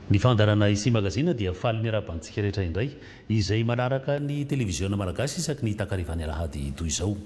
Ny fandarana ici magazine dia falin'ny arabantsika rehetra indray izay manaraka ny televiziona malagasy isaky ny takarivany alahady toy izao.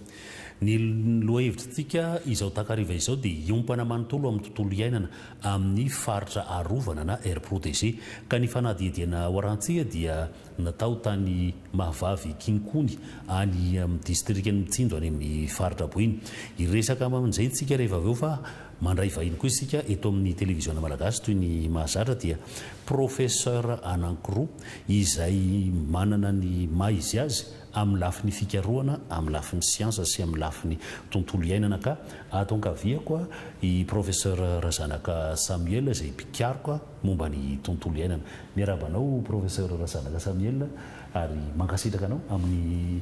Ny lohahevitrintsika izao takariva izao dia iompana manontolo amin'ny tontolo iainana amin'ny faritra arovana na air protégé ka ny fanadihadiana hoarantsika dia natao tany Mahavavy Kinikony any amin'ny distrikany Mitsinjo any amin'ny faritra Boiny. Iresaka amin'izay tsika rehefa aveo fa mandray vahiny koa isika eto amin'ny televiziona malagasy toy ny mahazatra dia professeur anankiroa izay manana ny maha izy azy amin'ny lafiny fikarohana, amin'ny lafiny siansa sy amin'ny lafiny tontolo iainana ka ato-ankavia koa i professeur Razanaka Samuel izay mpikaroka momba ny tontolo iainana. Miarabanao professeur Razanaka Samuel ary mankasitraka anao amin'ny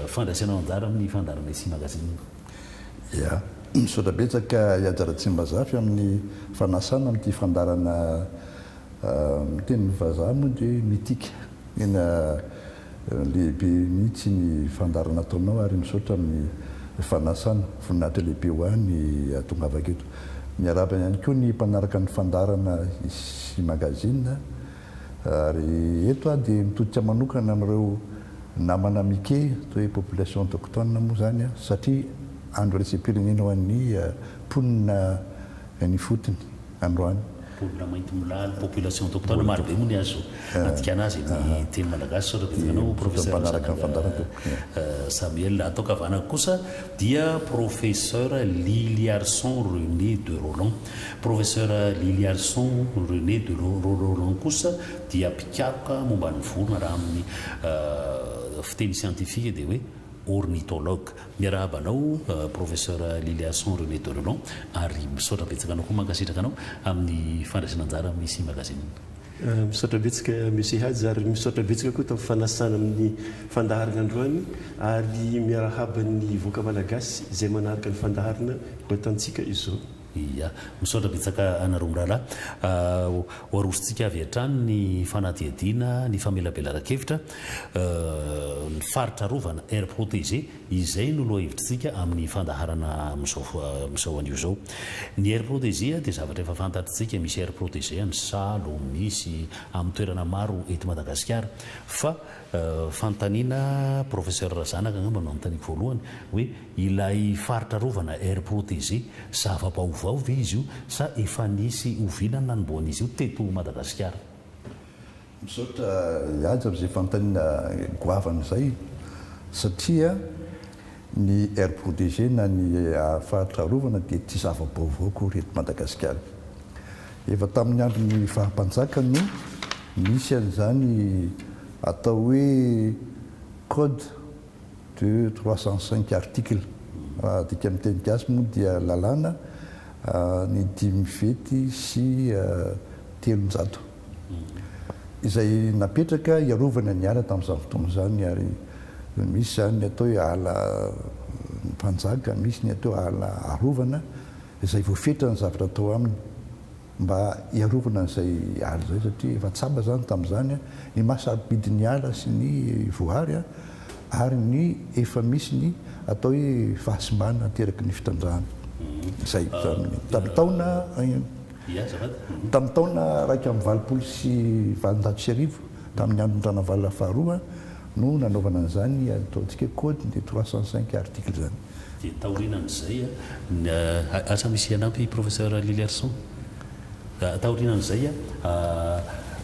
fandraisana anjara amin'ny fandarana ici magazine. Ya, misaotra betsaka iajara-tsy mbazafy amin'ny fanasana amin'ity fandarana miteny vazaha moa dia mitika ena lehibe mihitsy ny fandarana ataonao ary misaotra amin'ny fanasana voninahitra lehibe ho any atongavaka eto. Miarabana ihany koa ny mpanaraka ny fandarana ici magazine ary eto dia mitodika manokana amin'ireo namana mike toy population autochtone moa zany satria andro resem-pirenena ho an'ny mponina ny fotony androany. Mponina mainty milaly population autochtone maro be moa ny azo antikana azy ny teny malagasy saotra betsakao professeur Samuel. Atao kavanako kosa dia professeur Liliarson René de Roland. Professeur Liliarson René de Roland kosa dia mpikaroka momba ny vorona raha amin'ny fiteny scientifique dia hoe ornithologue. Miarabanao professeur Liliarson René de Roland ary misaotra betsaka anao koa mankasitraka anao amin'ny fandraisana anjara amin'ny ici magazine. Misaotra betsaka monsieur Hadj ary misaotra betsaka koa tamin'ny fanasana amin'ny fandaharana androany ary miarahaba ny voaka malagasy izay manaraka ny fandaharana ho atantsika izao. Ia, misaotra betsaka anareo mirahalahy hoarositsika avy hatrany ny fanadihadiana ny famelabelaran-kevitra ny faritra rovana air protégé izay no lohahevitrintsika amin'ny fandaharana amin'izao anio zao. Ny air protégé dia zavatra efa fantatritsika, misy air protégé any Salo, misy amin'ny toerana maro eto Madagasikara fa fantaniana professeur Razanaka angamba no anontaniako voalohany hoe ilay faritra rovana air protégé zava-baovao ve izy io sa efa nisy ovinana nanomboan'izy io teto Madagasikara? Misaotra ihaja amin'izay fantaniana goavana izay satria ny air protégé na ny faritra rovana dia tsy zava-baovao koa reto Madagasikara. Efa tamin'ny andron'ny fahampanjakany misy an'izany atao hoe code de 305 article dika amin'ny teny gasy moa dia lalàna ny 10 sy 300 izay napetraka iarovana ny ala tamin'izany fotoana izany ary misy zany atao hoe ala mpanjaka, misy ny atao ala arovana izay voafetra ny zavatra atao aminy mba iarovana n'izay ala zay satria efa tsaba zany tamin'izany ny mahasarobidin'ny ala sy ny voary ary ny efa misy ny atao hoe fahasimbana ateraky ny fitanjahana izay tamin'ny taona raika amin'ny valopolo sy valonjato sy arivo tamin'ny andron'ny ranavalona faharoa no nanaovana an'izany ataontsika code de 305 article zany. Dia taorinan'izay asa misy anampy professeur Liliarson? Taorinan'izay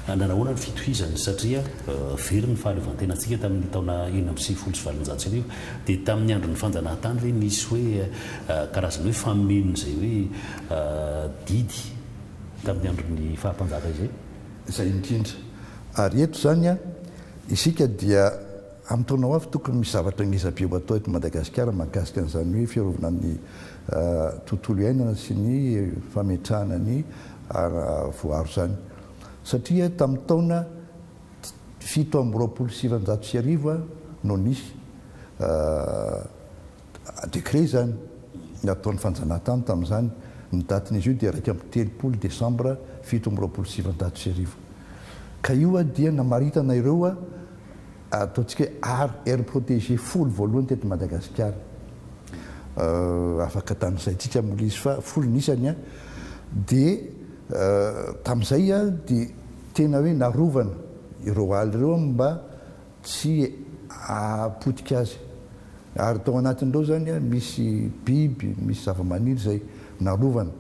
nanahoana ny fitohizany satria very ny fahaleovantenantsika tamin'ny taona 1970 sy arivo dia tamin'ny andron'ny fanjanahantany hoe nisy hoe karazany hoe fameno izay hoe didy tamin'ny andron'ny fahampanjaka izay. Izay indrindra ary eto zany isika dia amin'ny taona ho avy tokony misy zavatra ngizabe ho atao eto Madagasikara mahakasika an'izany hoe fiarovana ny tontolo iainana sy ny fametrahana ny voaro zany satria tamin'ny taona 780 no nisy décret zany nataon'ny fanjanahantany tamin'izany ny datin'izy io dia 3 Desambre 780 ka io dia namaritana ireo ataontsika air protégé folo voalohany teto Madagasikara afaka tan'izay tsika mola izy fa folo nisany dia tamin'izay dia tena hoe narovana ireo aly ireo mba tsy apotika azy ary tao anatin'ireo zany a misy biby misy zavamaniry zay narovana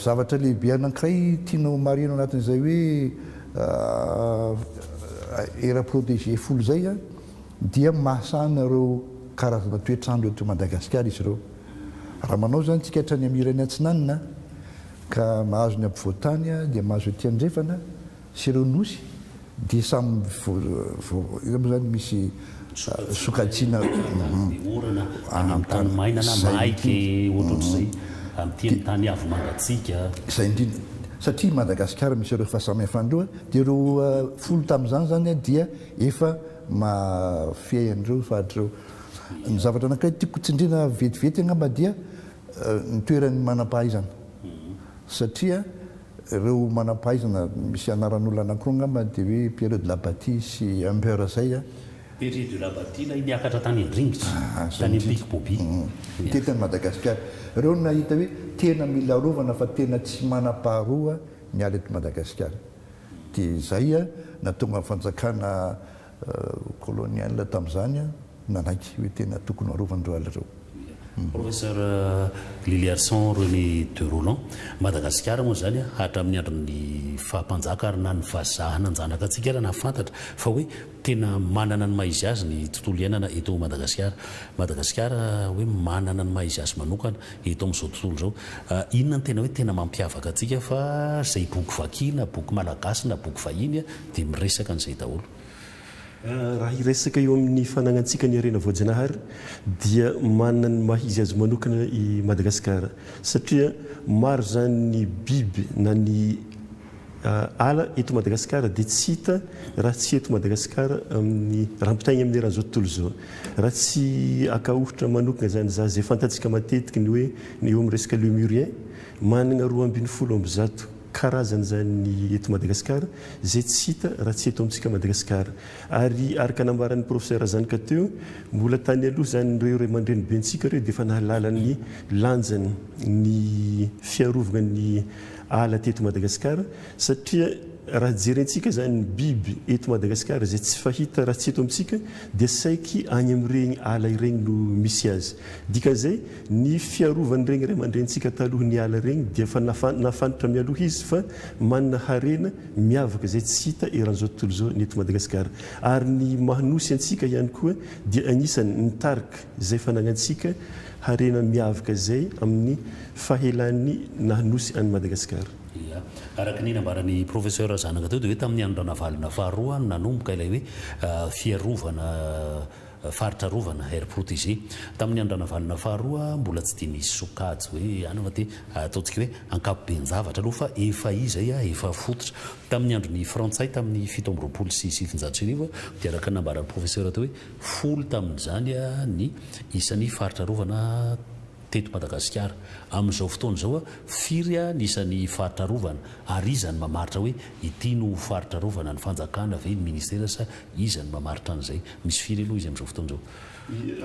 zavatra lehibe anankiray tianao marino anatin'izay hoe era protégé folo zay a dia mahasana ireo karazana toetrandro eto Madagasikara izy ireo raha manao zany tsika hatrany amirany atsinanina ka mahazo ny ampovoantany a dia mahazo ety andrefana sy ireo nosy dia samy zany misy sokajiana orana amin'ny tany mainana maiky ohatrohatr'izay amin'ny tany avo mangatsika izay indrindra satria Madagasikara misy ireo fahasamihafany ireo dia ireo folo tamin'izany zany a dia efa mafiain'ireo fahatr'ireo ny zavatra anankiray tiako tsindrina vetivety angamba dia ny toeran'ny manam-pahaizana satria ireo manam-pahaizana misy anaran'olona anankiroa angamba dia hoe Pierre de Labatie sy Humbert zay a Pierre de Labatie ilay niakatra tany Andringitra tany Pic Boby tetany Madagasikara ireo nahita hoe tena mila rovana fa tena tsy manam-paharoa miala eto Madagasikara dia zay a natonga fanjakana koloniala tamin'izany a nanaiky hoe tena tokony arovan'ireo ala ireo Professeur Liliarson René de Roland Madagasikara moa zany hatramin'ny andron'ny fahampanjaka ary na ny fahazahana anjanaka antsika raha nafantatra fa hoe tena manana ny maizy azy ny tontolo iainana eto Madagasikara hoe manana ny maizy azy manokana eto amin'izao tontolo izao inona ny tena hoe tena mampiavaka antsika fa zay boky vakina boky malagasy na boky vahiny dia miresaka an'izay daholo raha iresaka eo amin'ny fananantsika ny arena voajanahary dia manana ny mahizy azy manokana i Madagasikara satria maro zany ny biby na ny ala eto Madagasikara dia tsy hita raha tsy eto Madagasikara amin'ny raha mpitaigny amin'ny eran'izao tontolo izao raha tsy akaohitra manokana zany za zay fantatsika matetiky ny hoe eo amin'ny resaka lémurien manana 270 karazany zany eto Madagasikara zay tsy hita raha tsy eto amintsika Madagasikara ary araka nambaran'ny professeur Zanika teo mbola tany aloha zany reo ray mandreny bentsika reo dia efa nahalala ny lanjany ny fiarovana ny ala teto Madagasikara satria raha jerentsika zany biby eto Madagasikara zay tsy fahita raha tsy eto amintsika dia saiky any amin'ireny ala ireny no misy azy dikan'izay ny fiarovany regny ray mandrentsika taloha ny ala regny dia efa nafantatra mialoha izy fa manana harena miavaka zay tsy hita eran'izao tontolo izao ny eto Madagasikara ary ny mahanosy antsika ihany koa dia anisany nitarika zay fananantsika harena miavaka zay amin'ny fahelan'ny nahanosy any Madagasikara araka ny nambaran'ny professeur Zanaka teo dia hoe tamin'ny andro navalina faharoa nanomboka ilay hoe fiarovana faritra rovana air protégé tamin'ny andro navalina faharoa mbola tsy dia misy sokajy hoe anava dia ataontsika hoe ankapobe ny zavatra aloha fa efa izay efa fototra tamin'ny andron'ny frantsay tamin'ny 7 sy 700 dia araka nambaran'ny professeur teo hoe folo tamin'izany ny isan'ny faritra rovana teto Madagasikara amin'izao fotoana izao firy nisan'ny faritra rovana ary izany mamaritra hoe ity no faritra rovana ny fanjakana ve ny ministera sa izany mamaritra an'izay misy firy aloha izy amin'izao fotoana izao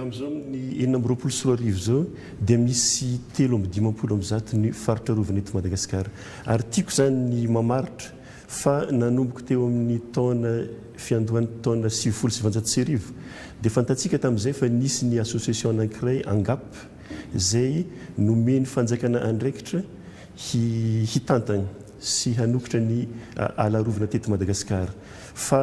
amin'izao ny 420 zao dia misy 350 ny faritra rovana eto Madagasikara ary tiako zany ny mamaritra fa nanomboka teo amin'ny taona fiandohan'ny taona 790 dia fantatsika tamin'izay fa nisy ny association anankiray angap zay nomeny fanjakana andraikitra hitantany sy hanokitra ny ala rovana teto Madagasikara fa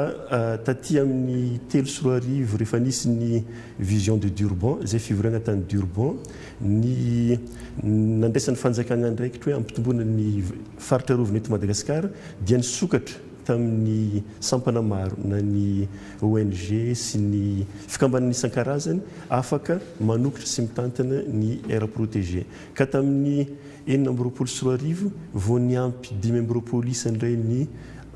taty amin'ny 3 rehefa nisy ny vision de Durban zay fivorana tany Durban ny nandraisan'ny fanjakana andraikitra hoe ampitomboana ny faritra rovana eto Madagasikara dia nisokatra tamin'ny sampana maro na ny ONG sy ny fikambanana isan-karazany afaka manokitra sy mitantana ny air protégé ka tamin'ny 420 vao niampy 520 isandray ny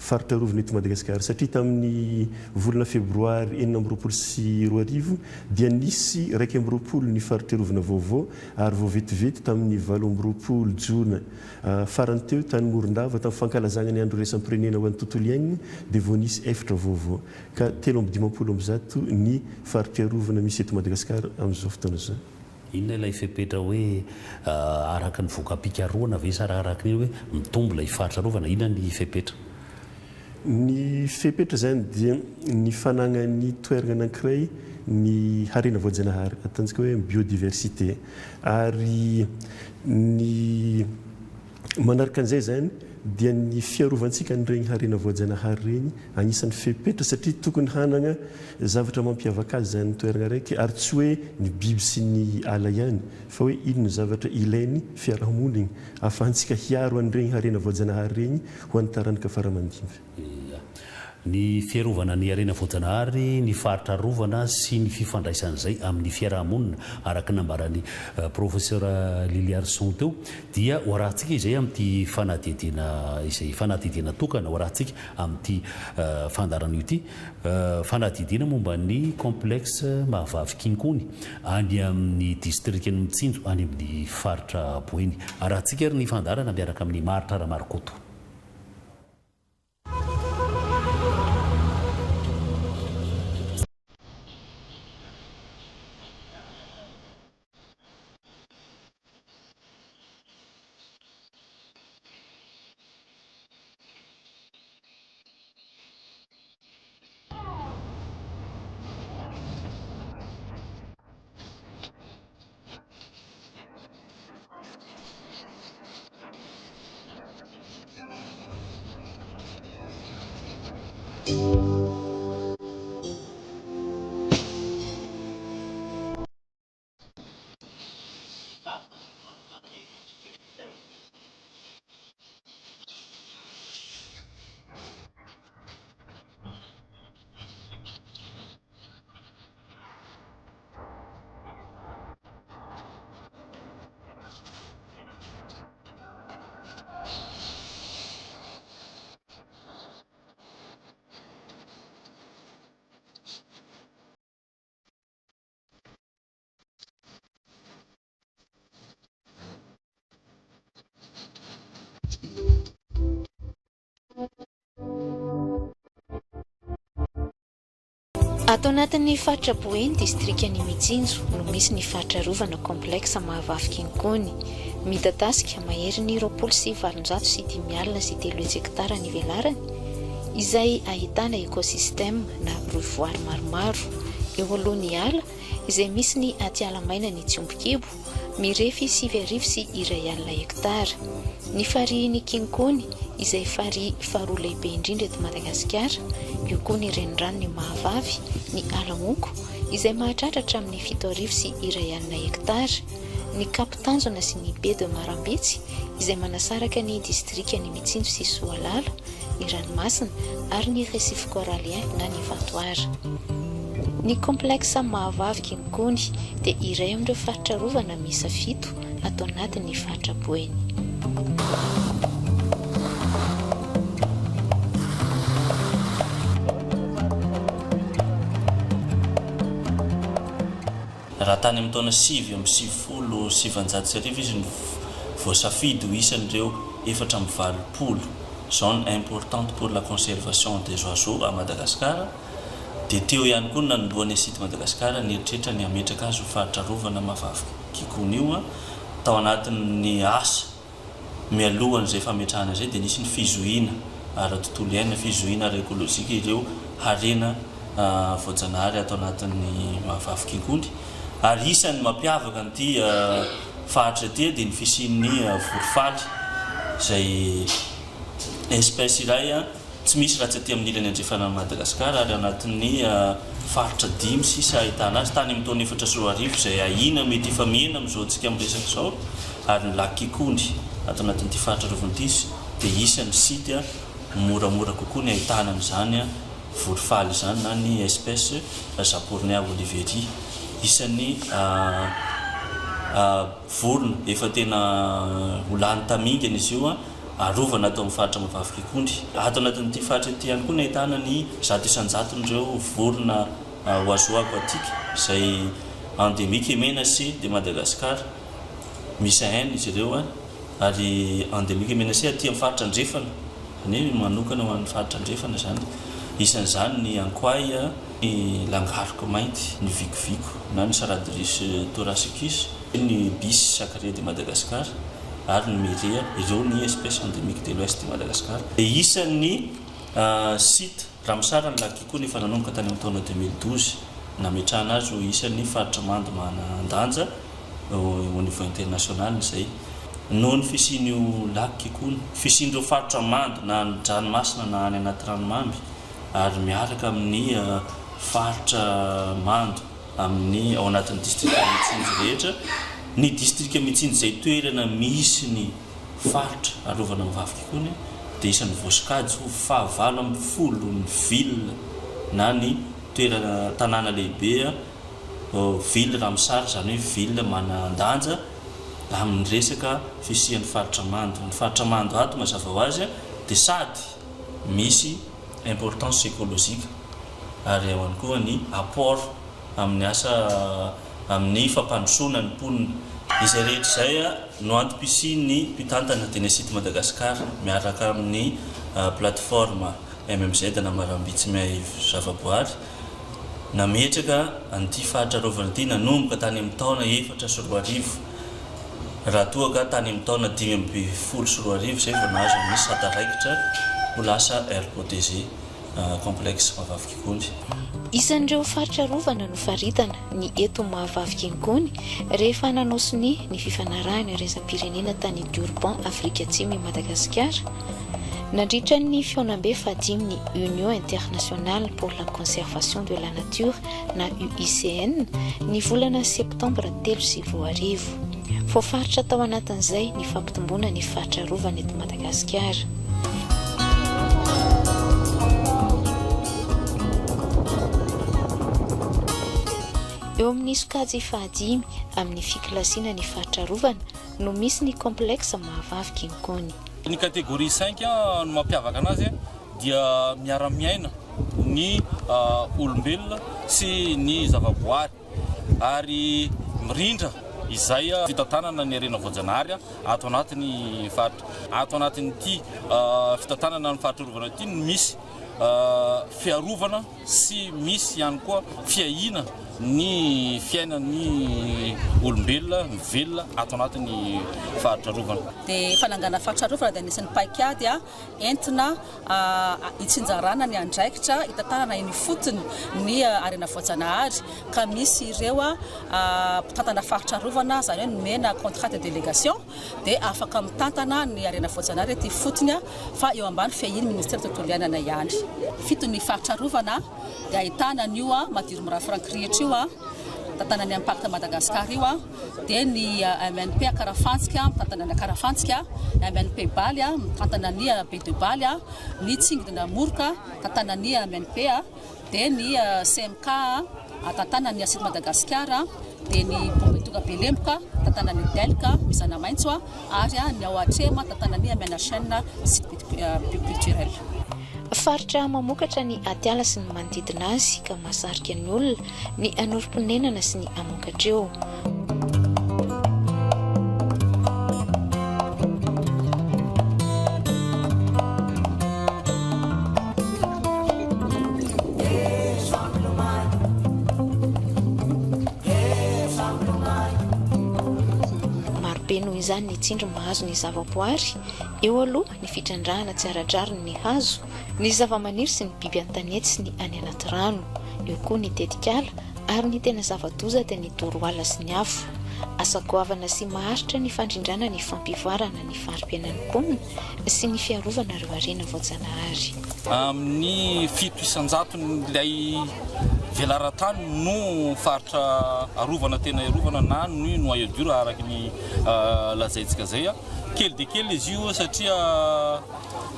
faritra rovana eto Madagasikara satria tamin'ny volana febroary 420 dia nisy 120 ny faritra rovana vaovao ary vao vetivety tamin'ny 20 jona farany teo tany Morondava tamin'ny fankalazana ny andro raisam-pirenena ho an'ny tontolo iainana dia vao nisy efatra vaovao ka 350 ny faritra rovana misy eto Madagasikara amin'izao fotoana izao inona ilay fepetra hoe araka ny voka-pikaroana ve sa araka ny hoe mitombo ilay faritra rovana inona ny fepetra Ny fepetra zany dia ny fanagnany toerana anankiray ny harena voajanahary ataontsika hoe biodiversité ary ny manaraka an'izay zany dia ny fiarovantsika nyregny harena voajanahary regny anisan'ny fepetra satria tokony hanana zavatra mampiavaka azy zany toerana raiky ary tsy hoe ny biby sy ny ala ihany fa hoe inony zavatra ilainy fiarahamoniny ahafahantsika hiaro an'iregny harena voajanahary regny ho an'ny taranaka faramandimby. Ny fiarovana ny arena voajanahary ny faritra rovana sy ny fifandraisan'izay amin'ny fiarahamonina araka nambarany professeur Liliarson teo dia hoarahantsika izay amin'ity fanadidina tokana hoarahantsika amin'ity fandarana ity fanadidina momba ny complexe Mahavavy Kinkony any amin'ny district ny Mitsinjo any amin'ny faritra Boeny arahantsika ary ny fandarana miaraka amin'ny Maritra Ramarikoto. Ato anatin'ny faritra Boeny district ny Mitsinjo no misy ny faritra rovana complexe Mahavavy Kinkony midadasika mahery ny 27,703 hektara ny velarany izay ahitana ekosistema na rovoary maromaro eo alohan'ny ala izay misy ny atiala maina ny Tsiombokibo mirefy 7,1 hektara ny farihin'ny Kinkony izay farihy faharoa lehibe indrindra eto Madagasikara eo koa ny renirano ny Mahavavy ny Alamoko izay mahatratra amin'ny 7,1 hektara ny Kapitanjona sy ny Be de Marambitsy izay manasaraka ny district ny Mitsinjo sy Soalala ny Ranomasina ary ny Récif corallien na ny Vatoara. Ny complexe Mahavavy Kinkony dia iray amin'ireo faritra rovana miisa 7 ato anatin'ny faritra Boeny. Raha tany amin'ny taona 7,770 izy ny voasafidy ho isan'ireo 420 zone importante pour la conservation des oiseaux à Madagascar dia teo ihany koa nanomboan'ny site Madagasikara ny eritreritra ny ametraka azy ho faritra rovana Mahavavy Kinkony io tao anatin'ny asa mialohan'izay fametrahana izay dia nisy ny fizohina ara-tontolo iainana fizohina ara-ekôlôjika ireo harena voajanahary atao anatin'ny Mahavavy Kinkony ary isan'ny mampiavaka an'ity faritra ity dia ny fisian'ny vorofaly izay espèce iray tsy misy raha tsy aty amin'ny ilany andrefana Madagasikara ary anatin'ny faritra 5 sisa ahitana azy tany amin'ny taona 410 izay ahina mety efa mihena amin'izao antsika miresaka izao ary ny lac Kinkony atao anatin'ity faritra rovana dia isan'ny site moramora kokoa ny ahitana amin'izany vorofaly izany na ny espèce Zapornia oliveri isan'ny vorona efa tena olany tamingana izy io arovana atao amin'ny faritra Mahavavy Kinkony. Ato anatin'ity faritra ity ihany koa ny ahitana ny 100 ireo vorona oiseaux aquatiques izay endémique menacé de Madagascar misy haine izy ireo ary endémique menacé aty amin'ny faritra andrefana ny manokana ho an'ny faritra andrefana zany isan'izany ny ankoay ny langaroko mainty ny vikoviko na ny saradris thoracicus ny bis sacré de Madagascar ary ny mirea ireo ny espèce endémique de l'ouest de Madagascar. Isan'ny site ramsara ny laky koa nefa nanomboka tany amin'ny taona 2012 nametrahana azy ho isan'ny faritra mando manandanja au niveau international zay noho ny fisian'io laky koa fisian'ireo faritra mando na ny dranomasina na any anaty ranomamby ary miaraka amin'ny faritra mando amin'ny ao anatin'ny district Mitsinjo rehetra ny district Mitsinjo zay toerana misy ny faritra arovana mivavaka koa dia isan'ny vosikajy ho fahavalo amby folo ny ville na ny toerana tanàna lehibe ville Ramsar zany hoe ville manandanja amin'ny resaka fisian'ny faritra mando. Ny faritra mando ato mazava ho azy dia sady misy importance écologique ary eo ihany koa ny apport amin'ny asa amin'ny fampandrosoana ny mponina izay rehetra izay no antipisian'ny mpitantana teny site Madagasikara miaraka amin'ny plateforme MMZ na Marambitsy May Zavaboary nametraka an'ity faritra rovana ity nanomboka tany amin'ny taona 4 raha toa ka tany amin'ny taona 5 zay vao nahazo ny sataraikitra ho lasa aire protégée complexe Mahavavy Kinkony. Isan'ireo faritra rovana no faritana ny eto Mahavavy Kinkony rehefa nanosony ny fifanarahana raisam-pirenena tany Durban Afrika Atsimo Madagasikara nandritra ny fionam-be fahadimy ny Union Internationale pour la Conservation de la Nature na UICN ny volana septambra 2020. Voafaritra tao anatin'izay ny fampitomboana ny faritra rovana eto Madagasikara. Eo amin'ny sokajy fahadimy amin'ny fikilasiana ny faritra rovana no misy ny complexe Mahavavy Kinkony. Ny catégorie 5 no mampiavaka anazy dia miara-miaina ny olombelona sy ny zavaboary ary mirindra izay fitantanana ny arena voajanahary ato anatin'ny faritra ato anatin'ity fitantanana ny faritra rovana ity misy fiarovana sy misy ihany koa fiahina ny fiainan'ny olombelona mivelona ato anatin'ny faritra rovana. Dia fanangana faritra rovana dia anisan'ny paikady entina hitsinjarana ny andraikitra hitantanana ny fotony ny arena voajanahary ka misy ireo mpitantana faritra rovana zany hoe nomena contrat de délégation dia afaka mitantana ny arena voajanahary ty fotony fa eo ambany fiahiny ministère tontolo iainana ihany. Fitony faritra rovana dia ahitana an'io Madiro Mirafranky rehetra io tantana ny impacte Madagasikara io dia ny MNP Karafantsika mitantana ny Karafantsika, MNP Baly mitantana ny Be de Baly, ny Tsingidina Moroka tantana ny MNP dia ny CMK tantana ny Site Madagasikara dia ny Bombetoka Belemboka tantana ny Delka Mizana Maitso ary ny Aoatrema tantana ny MNHN site culturel. Faritra mamokatra ny atiala sy ny manodidina azy ka mahasarika ny olona ny anorim-ponenana sy ny amokatra eo. Marobe noho izany ny tsindro mahazo ny zavaboary eo aloha ny fitrandrahana tsy ara-drariny ny hazo ny zavamaniry sy ny biby an-tanety sy ny any anaty rano eo koa ny tetikala ary ny tena zava-doza dia ny toroala sy ny afo asa goavana sy maharitra ny fandrindrana ny fampivoarana ny farim-piainan'ny mponina sy ny fiarovana ireo arena voajanahary. Amin'ny 700 ilay velaran-tany no faritra arovana tena arovana na ny noyau dur araka ny lazaintsika zay kely dia kely izy io satria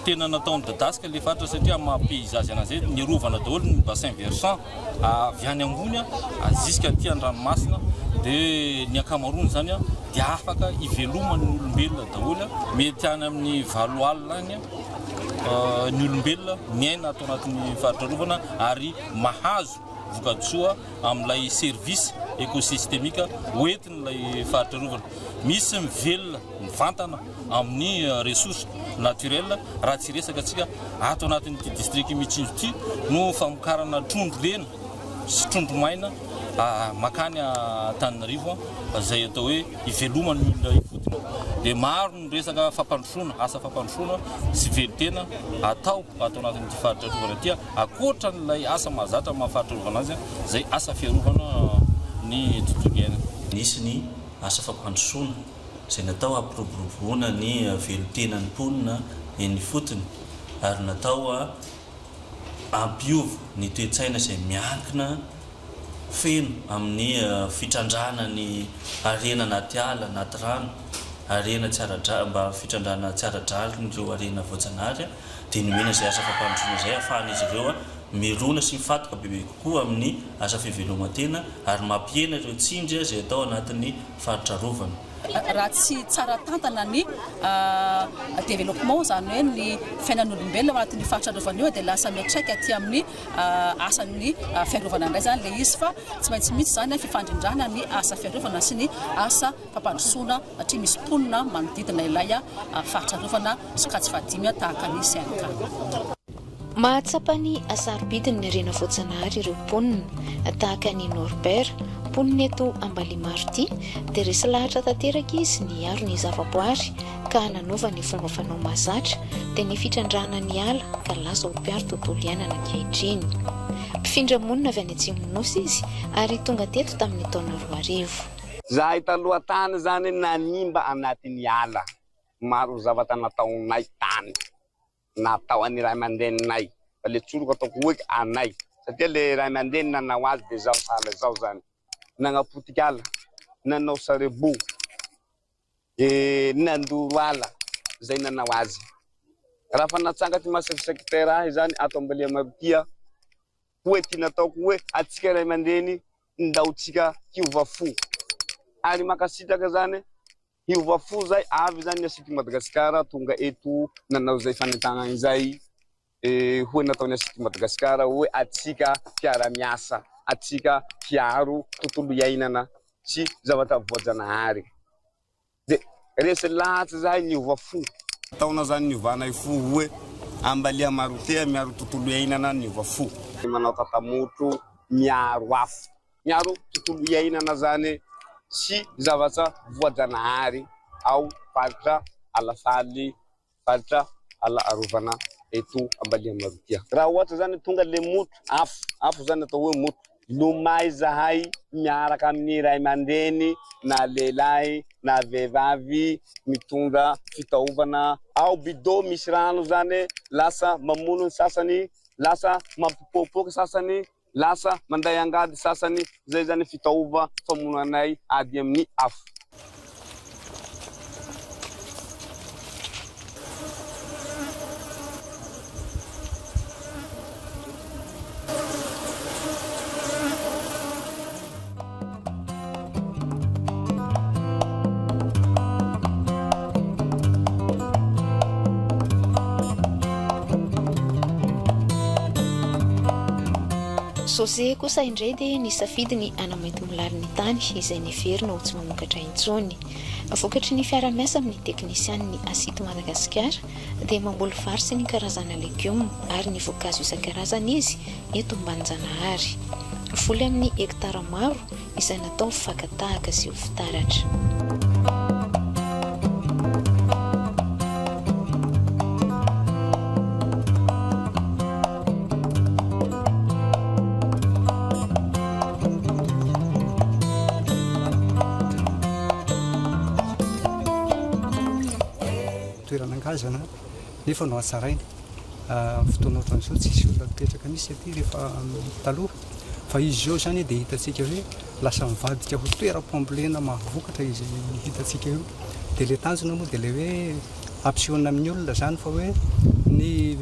tena nataony dadasika le faritra satria maha-paysazy anazy ny rovana daholo ny bassin versant avy any ambony aziska aty an-dranomasina dia ny ankamaroany zany dia afaka ivelomany ny olombelona daholo mety any amin'ny 7 alina any ny olombelona miaina ato anatin'ny faritra rovana ary mahazo voka-tsoa amin'ilay service écosystémique hoentin'ilay faritra rovana. Misy mivelona mivantana amin'ny ressources naturelles raha tsy resaka atsika ato anatin'ity district Mitsinjo ity no famokarana trondro lena sy trondro maina makany Tananarivo zay atao hoe ivelomany olona ifotony dia maro ny resaka fampandrosoana asa fampandrosoana sy velotena atao anatin'ity faritra rovana ity akoatra n'ilay asa mahazatra mahafaritra rovana azy zay asa fiarovana ny tontolo iainana. Nisy ny asa fampandrosoana izay natao ampiroboroboana ny velotenan'ny mponina ny fotony ary natao ampiova ny toe-tsaina izay miankina feno amin'ny fitrandrana ny arena anaty ala anaty rano arena mba fitrandrana tsara-drary nireo arena voajanahary dia nomena izay asa fampandrosoana izay ahafahan'izy ireo mirona sy mifatoka bebe kokoa amin'ny asa fivelomantena ary mampiena ireo tsindry izay atao anatin'ny faritra rovana. Raha tsy tsara tantana ny développement zany hoe ny fiainan'olombelona anatin'ny faritra rovana io dia lasa miatraika aty amin'ny asan'ny fiarovana indray zany ilay izy fa tsy maintsy mihitsy zany fifandrindrana ny asa fiarovana sy ny asa fampandrosoana satria misy mponina manodidina ilay faritra rovana sokatsy fadimy tahaka ny Sianka. Mahatsapa ny asarobidiny ny arena voajanahary ireo mponina tahaka ny Norbert mponina eto Ambalimarty dia resy lahatra tanteraka izy niaro ny zavaboary ka nanova ny fomba fanao mahazatra dia ny fitrandrana ny ala ka lasa ho mpiaro tontolo iainana ankehitriny. Mpifindra monina avy any Atsimo-Nosy izy ary tonga teto tamin'ny taona 2000. Zahay taloha tany zany nanimba anatin'ny ala maro zavatra nataonay tany natao any ray aman-dreninay fa le tsoroko ataoko hoe anay satria le ray aman-dreny nanao azy dia zao sahala zao zany nagnapotika ala nanao sarebo nandoro ala zay nanao azy raha fa natsanga ty masakisakitera zany ato Ambalimarty hoe ty nataoko hoe atsika ray aman-dreny ndaotsika hiova fo ary makasitraka zany hiova fo zay avy zany asity Madagasikara tonga eto nanao zay fanentana izay hoe nataony asity Madagasikara hoe atsika piara-miasa atsika piaro tontolo iainana sy zavatra voajanahary dia resy lahatsy zay niova fo taona zany niovanay fo hoe Ambalimarty miaro tontolo iainana niova fo manao tatamotro miaro afo miaro tontolo iainana zany sy zavatra voajanahary ao faritra Alafaly faritra Rovana eto Ambalimarty. Raha ohatra zany tonga le moto afo zany atao hoe moto lomay zahay miaraka amin'ny ray aman-dreny na lehilahy na vehivavy mitondra fitaovana ao bidô misy rano zany lasa mamono ny sasany lasa mampipopoka sasany lasa manday angady sasany zay zany fitaova famonanay ady amin'ny afo. José kosa indray dia nisafidy ny anamainty milaliny tany izay niverina ho tsy mamokatra intsony. Vokatry ny fiara-miasa amin'ny teknisian'ny Asito Madagasikara dia mamboly vary sy ny karazana legioma ary ny voankazo isan-karazany izy eto Ambanjanahary. Voly amin'ny hektara maro izay natao fakatahaka sy ho fitaratra. toeranangazana nefa no atsaraina fotoana ohatran'izao tsisy olona mipetraka misy aty rehefa taloha fa izy zao zany dia hitatsika hoe lasa mivadika ho toeram-pambolena mahavokatra izy hitatsika io dia le tanjona moa dia le hoe ampisehoana amin'ny olona zany fa hoe ny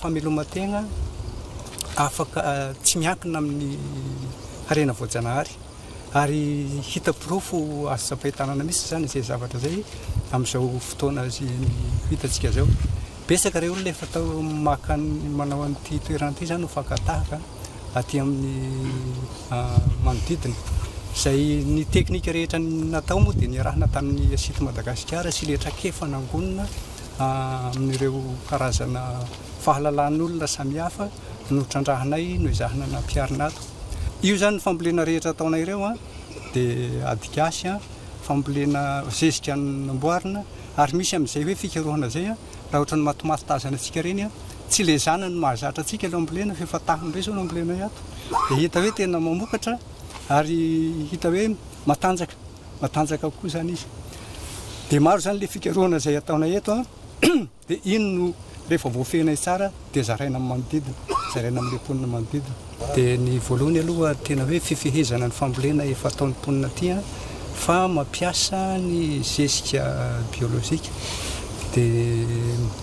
fameloman-tegna afaka tsy miankina amin'ny harena voajanahary ary hita pirofo azo sapaitanana misy zany zay zavatra zay amin'izao fotoana hitatsika zao besaka reo olona efa tao manao an'ity toerana ity zany ho fakatahaka aty amin'ny manodidina zay ny teknika rehetra natao moa dia niarahana tamin'ny Asito Madagasikara sy letra-kefa nangonina amin'ireo karazana fahalalan'olona samihafa no trandrahanay no izahana nampiarina ato io zany ny fambolena rehetra ataonay ireo a dia adikasy a fambolena zezika namboarina ary misy amin'izay hoe fikarohana zay a raha ohatra ny matomaty tazana antsika reny a tsy le zana ny mahazatra antsika ilay ambolena fa efa tahony be zao no ambolena ato dia hita hoe tena mamokatra ary hita hoe matanjaka koa zany izy dia maro zany le fikarohana zay ataonay eto a dia ino no rehefa voafehnay tsara dia zaraina manodidina zaraina amin'ny mponina manodidina dia ny voalohany aloha tena hoe fifehezana ny fambolena efa ataon'ny mponina aty a fa mampiasa ny zezika biolojika dia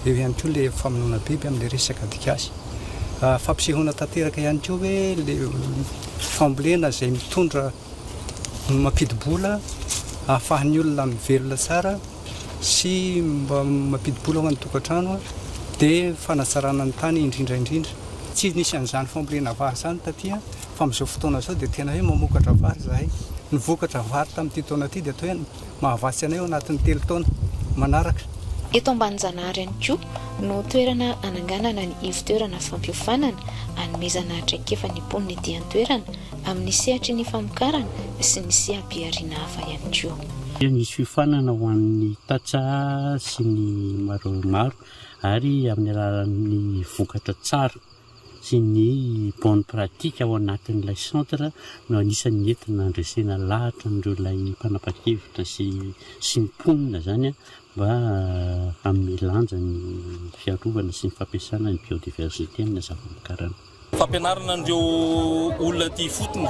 eo ihany koa le famonoana biby amin'le resaka adikasy fampisehoana tanteraka ihany koa hoe le fambolena zay mitondra mampidibola ahafahany olona mivelona tsara sy mba mampidibola ho an'ny tokantrano dia fanatsarana ny tany indrindraindrindra tsy nisy an'izany fambolena vary zany tatya fa amin'izao fotoana zao dia tena hoe mamokatra vary zahay nivokatra vary tamin'ity taona ity dia atao hoe mahavatsy anay ao anatin'ny 3 taona manaraka. Eto Ambanjanahary ihany koa no toerana ananganana ny ivon-toerana fampiofanana hanomezana traikefa ny mponina ety an-toerana amin'ny sehatry ny famokarana sy ny sehabehariana hafa ihany koa. Ny fiofanana ho an'ny tatsa sy ny maromaro ary amin'ny alalan'ny vokatra tsara sy ny bonne pratique ao anatin'ilay centre no anisan'ny entina andresena lahatra n'ireo mpanapa-kevitra sy mponina zany mba amin'ny lanja ny fiarovana sy ny fampiasana ny biodiversité amin'ny zava-makarana. Fampianarana andreo olona ty fotony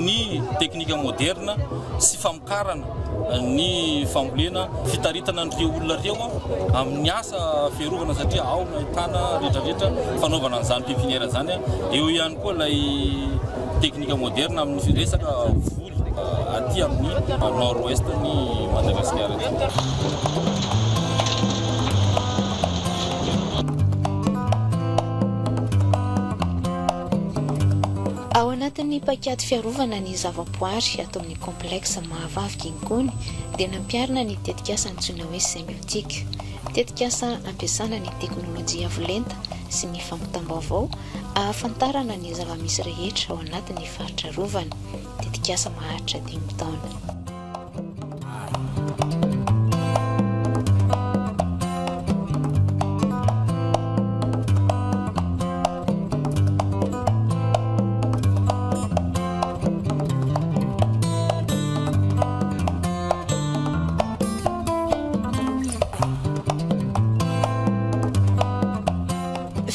ny teknika moderna sy famokarana ny fambolena fitaritana andreo olona reo amin'ny asa fiarovana satria ao nahitana rehetrarehetra fanaovana an'izany pipiniera zany eo ihany koa ilay teknika moderna amin'ny resaka voly aty amin'ny nord-ouest ny Madagasikara. Ao anatin'ny paikady fiarovana ny zavaboary atao amin'ny complexe Mahavavy Ginkony dia nampiarina ny tetikasa antsoina hoe symbiotique. Tetikasa ampiasana ny teknôlôjia avolenta sy ny fampitam-baovao ahafantarana ny zava-misy rehetra ao anatin'ny faritra rovana. Tetikasa maharitra 5 taona.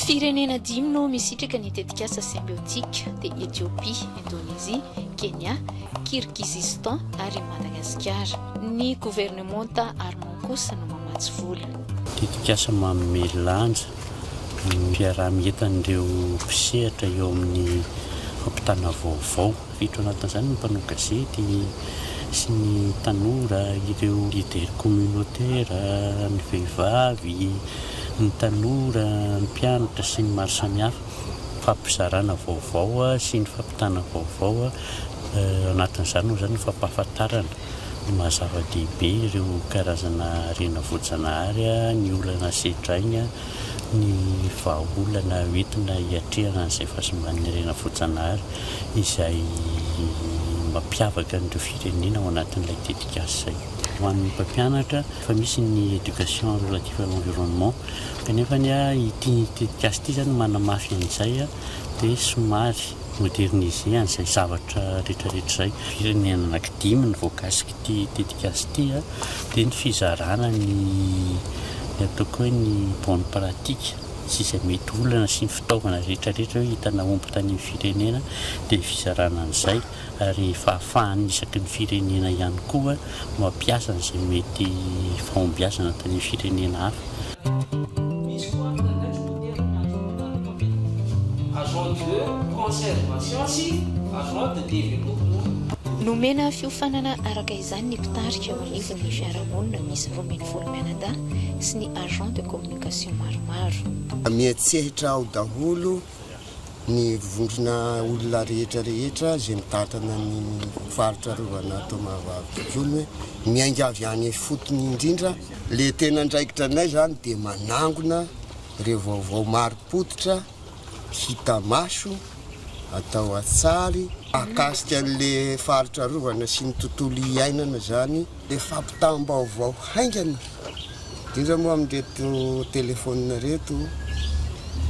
Firenena 5 no misitraka ny tetikasa symbiotique dia Ethiopie, Indonésie, Kenya, Kirgizistan ary Madagasikara. Ny gouvernementa Armand kosa no mamatsy vola. Tetikasa manome lanja mpiara-mientan'ireo mpisehatra eo amin'ny fampitana vaovao. Fito anatin'izany ny mpanao gazety sy ny tanora, ireo leader communautaire, ny vehivavy, ny tanora, ny mpianatra sy ny maro samihafa. Fampizarana vaovao sy ny fampitana vaovao anatin'izany moa zany ny fampahafantarana mahazava-dehibe ireo karazana rena voajanahary, ny olana setrainy, ny vahaolana hoentina hiatrehana an'izay fahasimban'ny rena voajanahary izay mampiavaka an'ireo firenena ao anatin'ilay tetikasa izay. Ho an'ny mpampianatra fa misy ny éducation relative à l'environnement kanefa ity tetikasa ity zany manamafy an'izay dia somary moderniser an'izay zavatra rehetrarehetra izay. Firenena anankidimy ny voakasika ity tetikasa ity dia ny fizarana ny ataoko hoe ny bonne pratique sy izay mety olana sy ny fitaovana rehetrarehetra hoe hitana omby tany amin'ny firenena dia fizarana an'izay ary fahafahany isaky ny firenena ihany koa mampiasa an'izay mety fahombiazana tany amin'ny firenena hafa. Nomena fiofanana araka izany ny mpitarika ao anivon'ny fiarahamonina misy 20 sy ny agent de communication maromaro. Miantsehatra ao daholo ny vondrona olona rehetrarehetra izay mitatana ny faritra rovana atao Mahavavy Ginkony hoe miainga avy any fotony indrindra. Le tena andraikitra anay zany dia manangona ireo vaovao maro-potitra hita maso atao atsary akasika an'le faritra rovana sy ny tontolo iainana zany le fampitam-baovao haingana indrindra moa amin'reto telefônina reto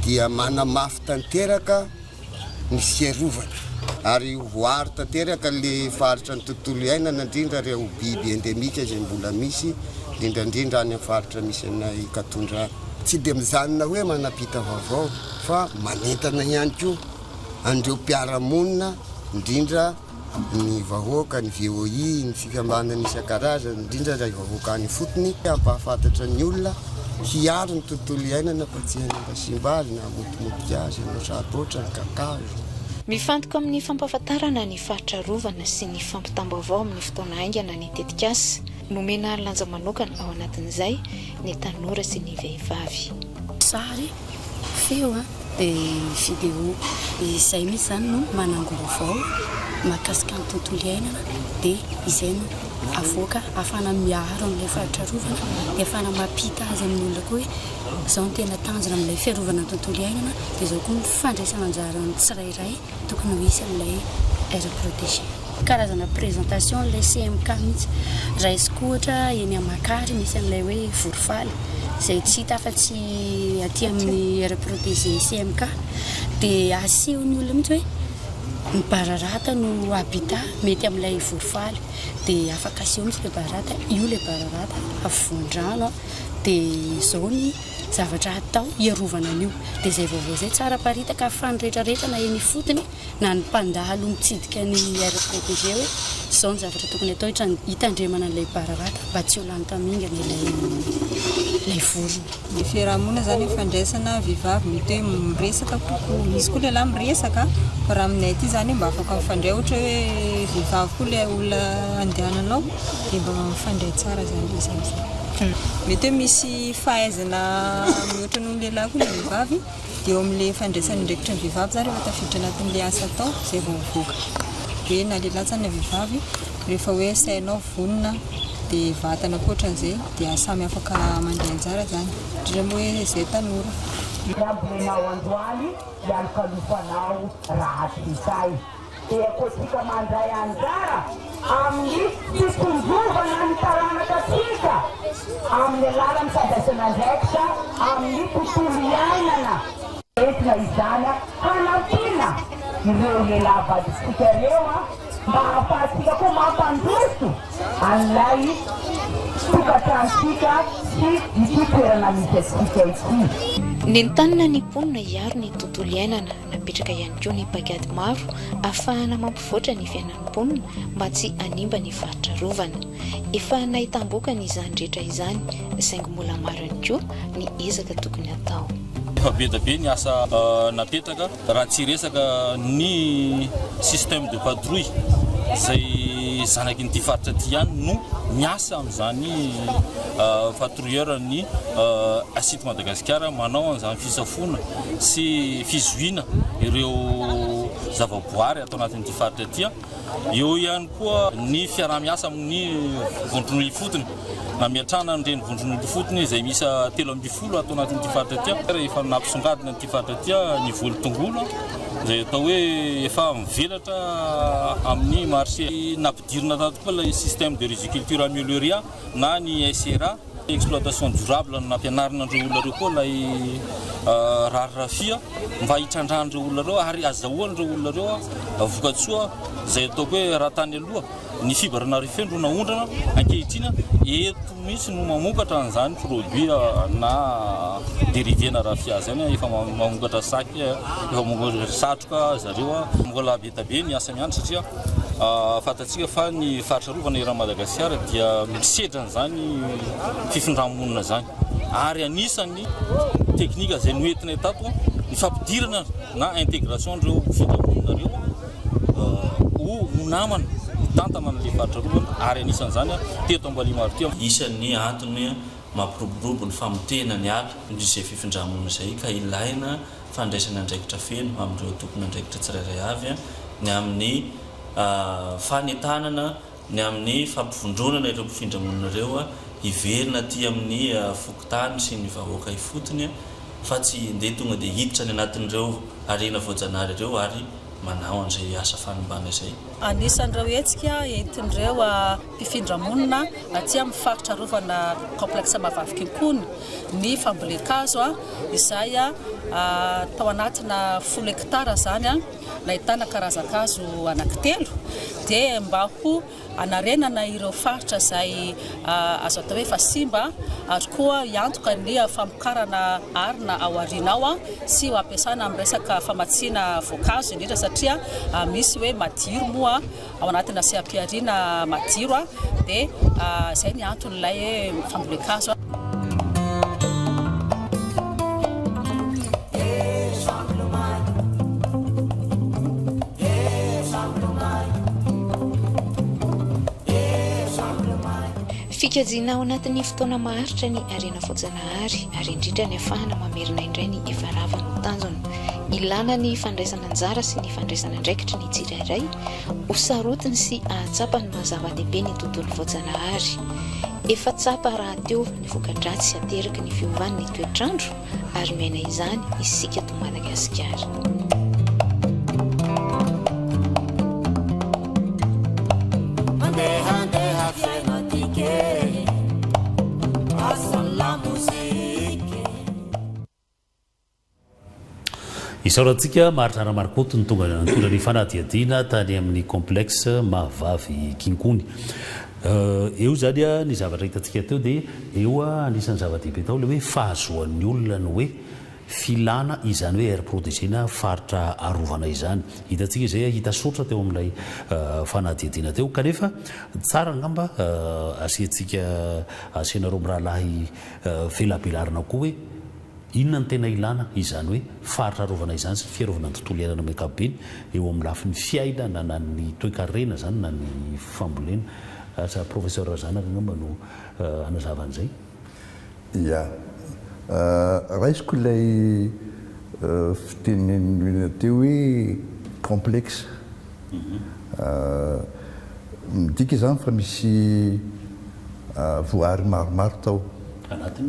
dia manamafy tanteraka ny fiarovana ary voary tanteraka le faritra ny tontolo iainana indrindra reo biby endemika zay mbola misy indrindrandrindra any amin'ny faritra misy anay Katondra tsy dia mijanona hoe manapita vaovao fa manentana ihany koa andreo mpiara-monina indrindra ny vahoaka ny VOI ny fikambanana isan-karazany indrindra ray vahoaka any fotony ampahafantatra ny olona hiaro ny tontolo iainana fa tsy hanimbasimbaly na motomotika azy no satrotra ny kakazo. Mifantoka amin'ny fampahafantarana ny faritra rovana sy ny fampitam-baovao amin'ny fotoana haingana ny tetikasa nomena lanja manokana ao anatin'izay ny tanora sy ny vehivavy. Sary feo dia vidéo izay misy zany no manangovaovao mahakasika ny tontolo iainana dia izay no avoaka afana miaro amin'ilay faritra rovana dia afana mampita azy amin'ny olona koa hoe izao no tena tanjona amin'ilay fiarovana ny tontolo iainana dia izao koa ny fandraisana anjara ny tsirairay tokony ho isy amin'ilay aire protégé. Karazana présentation ilay CMK mihitsy raha izy kohatra eny Amakary misy amin'ilay hoe vorofaly izay tsy hita afa-tsy aty amin'ny aire protégé CMK dia aseho ny olona mihitsy hoe ny bararata no habitat mety amin'ilay vorofaly dia afaka aseho mihitsy le bararata io le bararata avoan-drano dia izao ny zavatra atao iarovana an'io dia izay vaovao izay tsara paritaka afany rehetrarehetra na eny fotony na ny mpandalo mitsidika ny aire protégé hoe izao ny zavatra tokony atao hitandremana an'ilay bararata mba tsy ho lany tamingana ilay vorona. Ny fiarahamonina zany fandraisana vehivavy mety hoe miresaka kokoa misy koa lehilahy miresaka fa raha aminay aty zany mba afaka mifandray ohatra hoe vehivavy koa le olona andehananao dia mba mifandray tsara zany izay mety hoe misy fahaizana mihoatra noho ny lehilahy koa le vehivavy dia eo amin'ilay fandraisana ndraikitra ny vehivavy zany rehefa tafiditra anatin'ilay asa atao izay vao mivoaka dia na lehilahy zany na vehivavy rehefa hoe sainao vonona dia vatana koatran'izay dia samy afaka mandeha anjara zany indrindra moa hoe izay tanora. Rabenao androany ialokalofanao raha tizay dia kotsika mandray anjara amin'ny fitondrovana ny taranakatsika amin'ny alalany fandraisana andraikitra amin'ny tontolo iainana entina izany hanampiana ireo lehilahy vaditsika ireo mba hahafahantsika koa mampandroso an'ilay tokantranotsika sy ity toerana misy atsika ity. Nentanina ny mponina hiaro ny tontolo iainana napetraka ihany koa ny pagady maro ahafahana mampivoatra ny fiainan'ny mponina mba tsy hanimba ny faritra rovana. Efa nahitam-boakana izany rehetra izany saingy mbola maro ihany koa ny ezaka tokony atao. Efa be dia be ny asa napetraka raha tsy resaka ny système de patrouille izay zanaky nyity faritra ty ihany no miasa amin'izany patrouilleur ny asity Madagasikara manao an'izany fisafona sy fizoina ireo zavaboary atao anatin'ity faritra ty. Eo ihany koa ny fiarah-miasa amin'ny vondron'olo fotony na miatrana n'ireny vondron'olo fotony izay misy 3 atao anatin'ity faritra ty. Efa nampisongadina n'ity faritra ty ny voly tongolo izay atao hoe efa mivelatra amin'ny marché nampidirina tato koa ilay système de riziculture améliorée na ny SRA exploitation durable nampianarina andreo olona reo koa ilay rarafia mba hitrandran'ireo olona reo ary azahoan'ireo olona reo vokatsoa izay ataoko hoe raha tany aloha ny fibarana rifendro naondrana ankehitriny eto mihitsy no mamokatra an'izany produit na dérivé na rafia zany efa mamokatra saky efa mamokatra satroka zareo mbola betabe ny asa miany satria fantatsika fa ny faritra rovana eran'i Madagasikara dia misedra an'izany fifindrammonina zany ary anisany teknika izay noentina tato ny fampidirana na intégration andreo findrammonina reo ho namana tantana n'ilay faritra rovana ary anisan'izany teto Ambalimaro ty. Isan'ny antony mampiroborobo ny famotena ny ala izay fifindrammonina izay ka ilaina fandraisana andraikitra feno amin'ireo tompona andraikitra tsirairay avy ny amin'ny fanetanana ny amin'ny fampivondronana ireo mpifindrammonina ireo hiverina ty amin'ny fokotany sy ny vahoaka ifotony fa tsy ndeha tonga dia hiditra ny anatin'ireo arena voajanahary ireo ary manao an'izay asa fanombana izay. Anisan'ireo hetsika entin'ireo mpifindramonina aty amin'ny faritra rovana complexe Mavavikinkony ny fambolekazo izay tao anatina 10 hektara zany nahitana karazan-kazo anankitelo dia mba ho anarenana ireo faritra izay azo atao hoe fa simba ary koa iantoka ny famokarana arina ao aoriana ao sy ho ampiasana amin'ny resaka famatsiana voankazo indrindra satria misy hoe madiro moa ao anatina sehampiariana madiro dia izay ny anton'ilay fambolekazo. Fikajina ao anatin'ny fotoana maharitra ny arena voajanahary ary indrindra ny afahana mamerina indray ny efa rava no tanjona. Ilana ny fandraisana anjara sy ny fandraisana andraikitra ny tsirairay ho sarotiny sy ahatsapa ny mahazava-dehibe ny tontolo voajanahary. Efa tsapa raha teo ny voka-dratsy ateraka ny fiovan'ny toetrandro ary miaina izany isika to Madagasikara. Isaorantsika maharitra ramarikoto ny tonga ny fanadihadiana tany amin'ny complexe Mavavikinkony. Eo zany ny zavatra hitantsika teo dia eo anisan'ny zava-dehibe tao le hoe fahazoan'ny olona ny hoe filana izany hoe air protégé-na faritra arovana izany. Hitantsika izay hita sotra teo amin'ilay fanadihadiana teo kanefa tsara ngamba asiantsika asianareo mirahalahy felabelarina koa hoe inona ny tena ilana izany hoe faritra arovana izany sy fiarovana ny tontolo iainana amin'ny ankapobeny eo amin'ny lafin'ny fiainana na ny toe-karena zany na ny fambolena. Asa professeur Razanaka ngamba no anazava an'izay. Ya raisiko ilay fitenenina teo hoe complexe midika izany fa misy voary maromaro tao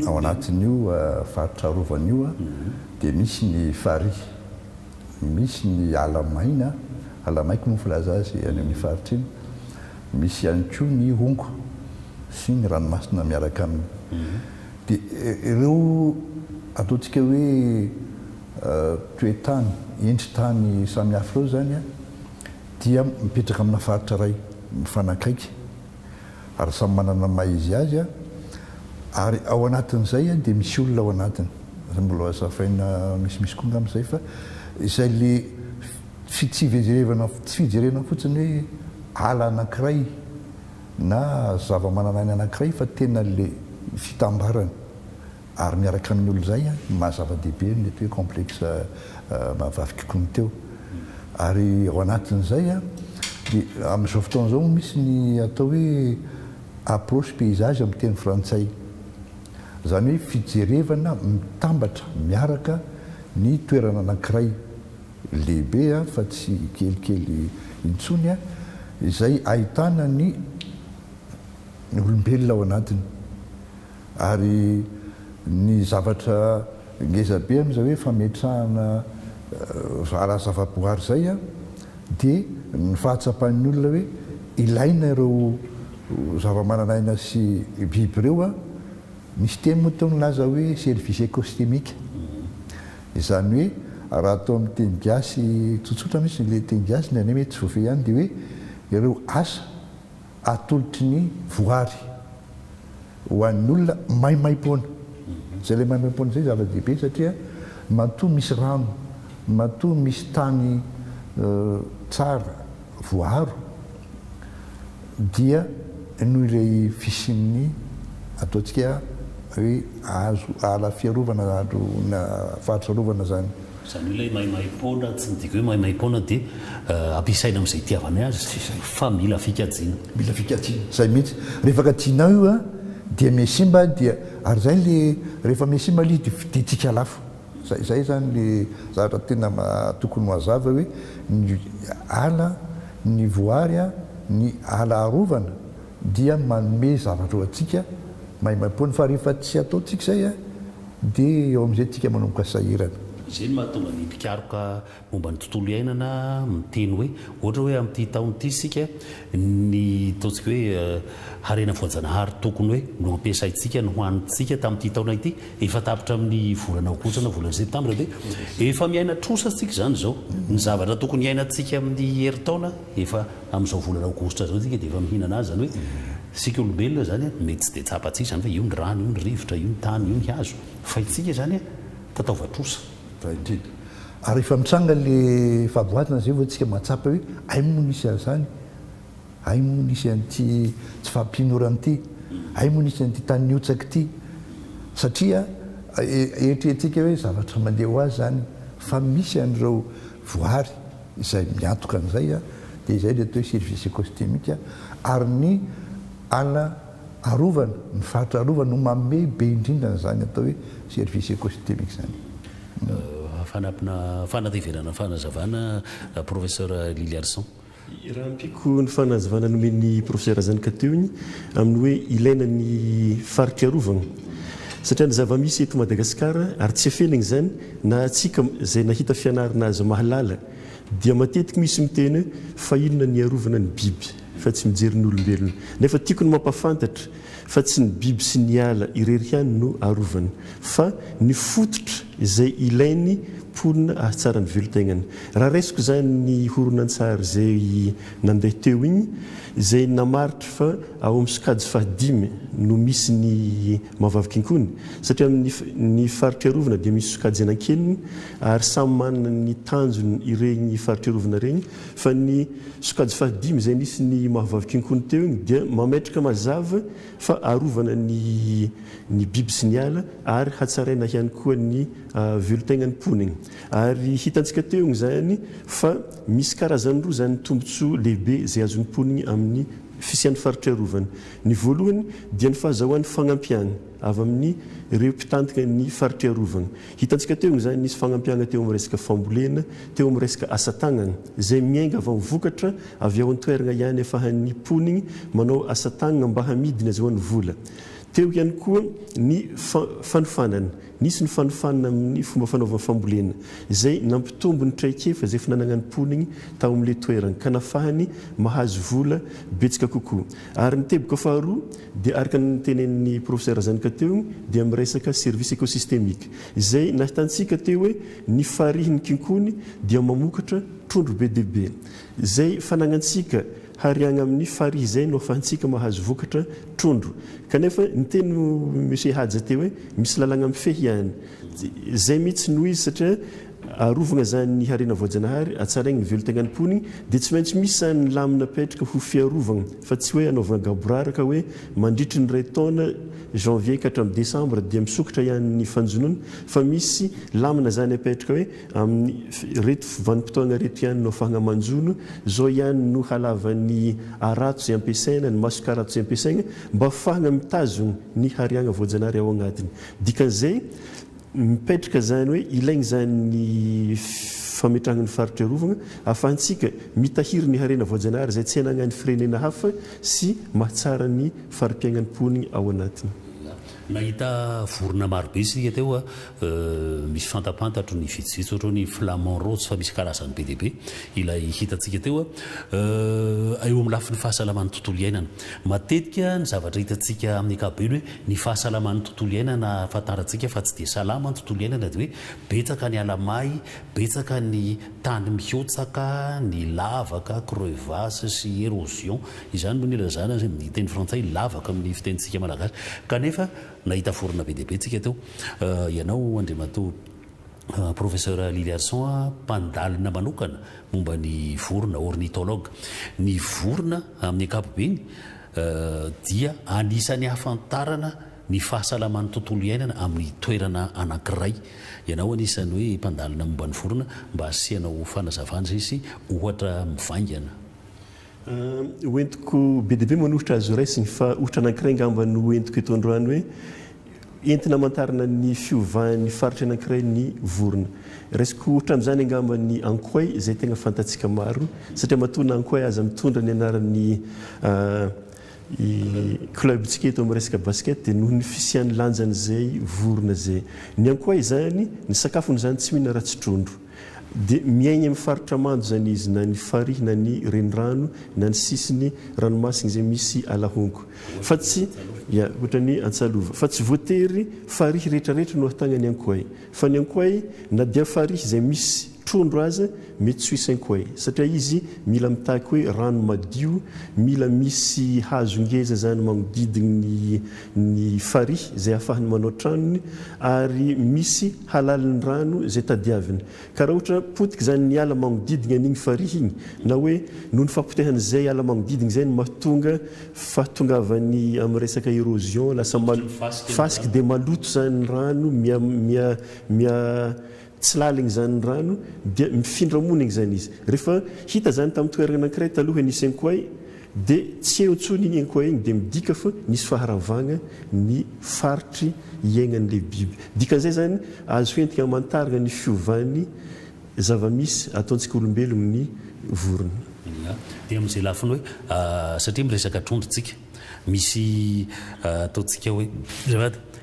ao anatin'io faritra arovana dia misy ny fary, misy ny alamaina, alamaiko moa filaza azy any amin'ny faritra iny, misy ihany koa ny ongo sy ny ranomasina miaraka aminy. Dia ireo ataontsika hoe toetany, endri-tany samihafa ireo zany dia mipetraka amina faritra ray mifanakaiky ary samy manana maizy azy ary ao anatin'izay dia misy olona ao anatiny. Mbola asafaina misimisy koa ngam''izay fa izay le tsy fijerena fotsiny hoe ala anankiray na zava-manan'aina anankiray fa tena le fitambarana ary miaraka amin'ny olo zay mahazava-dehibe ny hoe complexe Mavavikinkony teo. Ary ao anatin'izay dia amin'izao fotoana izao misy ny atao hoe approche paysage amin'ny teny frantsay, zany hoe fijerevana mitambatra miaraka ny toerana anankiray lehibe fa tsy kelikely intsony izay ahitana ny olombelona ao anatiny. Ary ny zavatra ngezabe amin'izay hoe fametrahana zava-boary zay dia ny fahatsapan'ny olona hoe ilaina ireo zava-manan'aina sy biby ireo. Misy teny moa tao milaza hoe service écosystémique, izany hoe raha atao amin'ny teny gasy tsotsotra misy le teny gasy ny any mety tsy voafehy ihany dia hoe ireo asa atolotry ny voary ho an'ny olona maimaim-poana. Zay le maimaim-poana zay zava-dehibe satria matoa misy rano, matoa misy tany tsara voaro dia noho ilay fisian'ny ataontsika hoe azo ala fiarovana na faritra arovana zany. Zany hoe ilay maimaim-poana tsy midika hoe maimaim-poana dia ampiasaina amin'izay itiavany azy fa mila fikajiana. Mila fikajiana zay mihitsy. Rehefa kajiana io dia miasimba dia ary zay le rehefa miasimba le dia tsika lafo. Zay zany le zavatra tena tokony mazava hoe ny ala, ny voary, ny ala arovana dia manome zavatra ho atsika maimaim-poana fa rehefa tsy ataontsika izay dia eo amin'izay tsika manomboka sahirana. zay ny mahatonga ny mpikaroka momba ny tontolo iainana miteny hoe ohatra hoe amin'ity taon'ity sika ny ataontsika hoe harena voajanahary tokony hoe no ampiasaintsika no hoanitsika tamin'ity taona ity efa tapitra amin'ny volana aogostra na volana septambra dia efa miaina trosatsika zany zao ny zavatra tokony iainantsika amin'ny heritaona efa amin'izao volana aogostra zao tsika dia efa mihinana azy zany hoe sika olombelona zany mety tsy dia tsapatsika zany fa io ny rano io ny rivotra io ny tany io ny hazo fa itsika zany tataovatrosa ary efa mitsanga le fahaboatina zay vao tsika mahatsapa hoe ay moa nisy azany ay moa nisy an'ity tsy fampinoranyity ay moa nisy an'ity tany niotsaka ity satria eritreretintsika hoe zavatra mandeha ho azy zany fa misy an'ireo voary izay miantoka an'izay dia izay le atao hoe service écosystémique ary ny ala arovana ny faritra arovana no manome be indrindra n'izany atao hoe service écosystémique zany fanateverana fanazavana professeur Liliarson raha ampiko ny fanazavana nomeny professeur zanika teo igny amin'ny hoe ilaina ny faritra arovana satria ny zava-misy eto Madagasikara ary tsy afeligny zany na atsika zay nahita fianarana azy mahalala dia matetiky misy miteny fa inona ny arovana ny biby fa tsy mijery ny olombelona nefa tiako ny mampafantatra fa tsy ny biby sy ny ala irery ihany no arovana fa ny fototra izay ilainy ponina ahatsara ny velotegnany raha resiko zany ny horonan-tsary zay nandeha teo igny izay namaritra fa ao amin'ny sokajy fahadimy no misy ny mahavavikinkony satria ny faritra arovana dia misy sokajy anankely ary samy manana ny tanjony iregny faritra arovana regny fa ny sokajy fahadimy izay nisy ny mahavavikinkony teo igny dia mametraka mazava fa arovana ny biby sy ny ala ary hatsaraina ihany koa ny velotegnany poniny ary hitantsika teo igny zany fa misy karazany roa zany tombontsoa lehibe zay azon'ny poniny amin'ny fisian'ny faritra arovana ny voalohany dia ny fahazahoan'ny fagnampiana avy amin'ny ireo mpitantika ny faritra arovana hitantsika teo igny zany nisy fagnampiana teo amin'ny resaka fambolena teo amin'ny resaka asa tagnana zay miainga avy amin'ny vokatra avy ao an-toerana ihany ahafahan'ny poniny manao asa tagnana mba hamidiny azahoan'ny vola teo ihany koa ny fanofanana nisy ny fanofanana amin'ny fomba fanaovana fambolena izay nampitombo ny traikefa izay finananany poniny tao amin'le toerana ka nafahany mahazo vola betsaka kokoa ary ny teboka faharoa dia araka ny tenen'ny professeur zanika teo dia miresaka service écosystémique izay nahitantsika teo hoe ny farihiny kinkony dia mamokatra trondro be deaibe izay fanagnantsika hariagna amin'ny farihy izay no ahafahantsika mahazo vokatra trondro kanefa ny teny monsieur Hadja teo hoe misy lalagna mifehy ihany zay mihitsy noho izy satria arovana zany ny harena voajanahary atsaraigny ny velotegnany poniny dia tsy maintsy misy zany ny lamina petraka ho fiarovana fa tsy hoe anaovana gaboraraka hoe mandritry ny ray taona janvier ka hatramin'ny décembre dia misokatra ihany ny fanjonona fa misy lamina zany apetraka hoe amin'ny reto vanim-potoagna reto ihany no afahana manjono zao ihany no halavan'ny arato zay ampiasaina ny masokarato zay ampiasaina mba afahana mitazona ny hariagna voajanahary ao agnatiny dikan'izay mipetraka zany hoe ilaigny zany ny fametrahana ny faritra arovana ahafahantsika mitahiry ny harena voajanahary zay tsy hananany firenena hafa sy mahatsara ny farim-piaignany poniny ao anatiny nahita vorona marobe sika teo misy fantapantatro ny vitsivitsy ohatra ny flamand rose fa misy karazany be deaibe ilay hitatsika teo eo amin'ny lafiny fahasalaman'ny tontolo iainana matetika ny zavatra hitatsika amin'ny ankapobeny hoe ny fahasalaman'ny tontolo iainana fantarantsika fa tsy dia salama ny tontolo iainana dia hoe betsaka ny alamay betsaka ny tany mihotsaka ny lavaka crevasse sy érosion izany no nilazana ny teny frantsay lavaka amin'ny fitenitsika malagasy kanefa nahita vorona be deaibe tsika teo ianao andriamato professeur Liliarson mpandalina manokana momba ny vorona ornithologue ny vorona amin'ny ankapobeny dia anisany hafantarana ny fahasalaman'ny tontolo iainana amin'ny toerana anankiray ianao anisany hoe mpandalina momba ny vorona mba asianao fanazavana zay sy ohatra mivaingana hoentiko be deaibe manohitra azo raisiny fa ohatra anankiray ngamba no entiko eto androany hoe entina amantarana ny fiovan'ny faritra anankiray ny vorona raisiko ohatra amin'izany angamba ny ankoay izay tegna fantatsika maro satria matona ankoay aza mitondra ny anaran'ny clubtsika eto amin'ny resaka basket dia noho ny fisian'ny lanjan'izay vorona zay. Ny ankoay zany ny sakafony zany tsy mihina raha tsy trondro. Dia miaigny amin'ny faritra mando zany izy na ny farihy na ny renirano na ny sisiny ranomasina izay misy alahongo. Fa tsy ohatra ny Antsalova. Fa tsy voatery farihy rehetrarehetra no ahtagna ny ankoay. Fa ny ankoay na dia farihy izay misy trondro aza mety tsy hisy ankoay satria izy mila mitaky hoe rano madio, mila misy hazo ngeza zany magnodidina ny farihy izay ahafahany manao tranony ary misy halaliny rano izay tadiaviny. Ka raha ohatra potika zany ny ala magnodidina an'igny farihy igny na hoe noho ny fampotehan'izay ala magnodidina izay no mahatonga fahatongavany amin'ny resaka érosion lasa fasika dia maloto zany rano tsy laligny zany rano dia mifindramona igny zany izy. Rehefa hita zany tamin'ny toerana anankiray taloha nisy ankoay dia tsy eo intsony igny ankoay igny dia midika fa nisy faharavagna ny faritry iainan'ilay biby. Dikan'izay zany azo entika mantarina ny fiovan'ny zavamisy ataontsika olombelogno ny vorona. Dia amin'izay lafiny hoe satria miresaka trondrotsika misy ataontsika hoe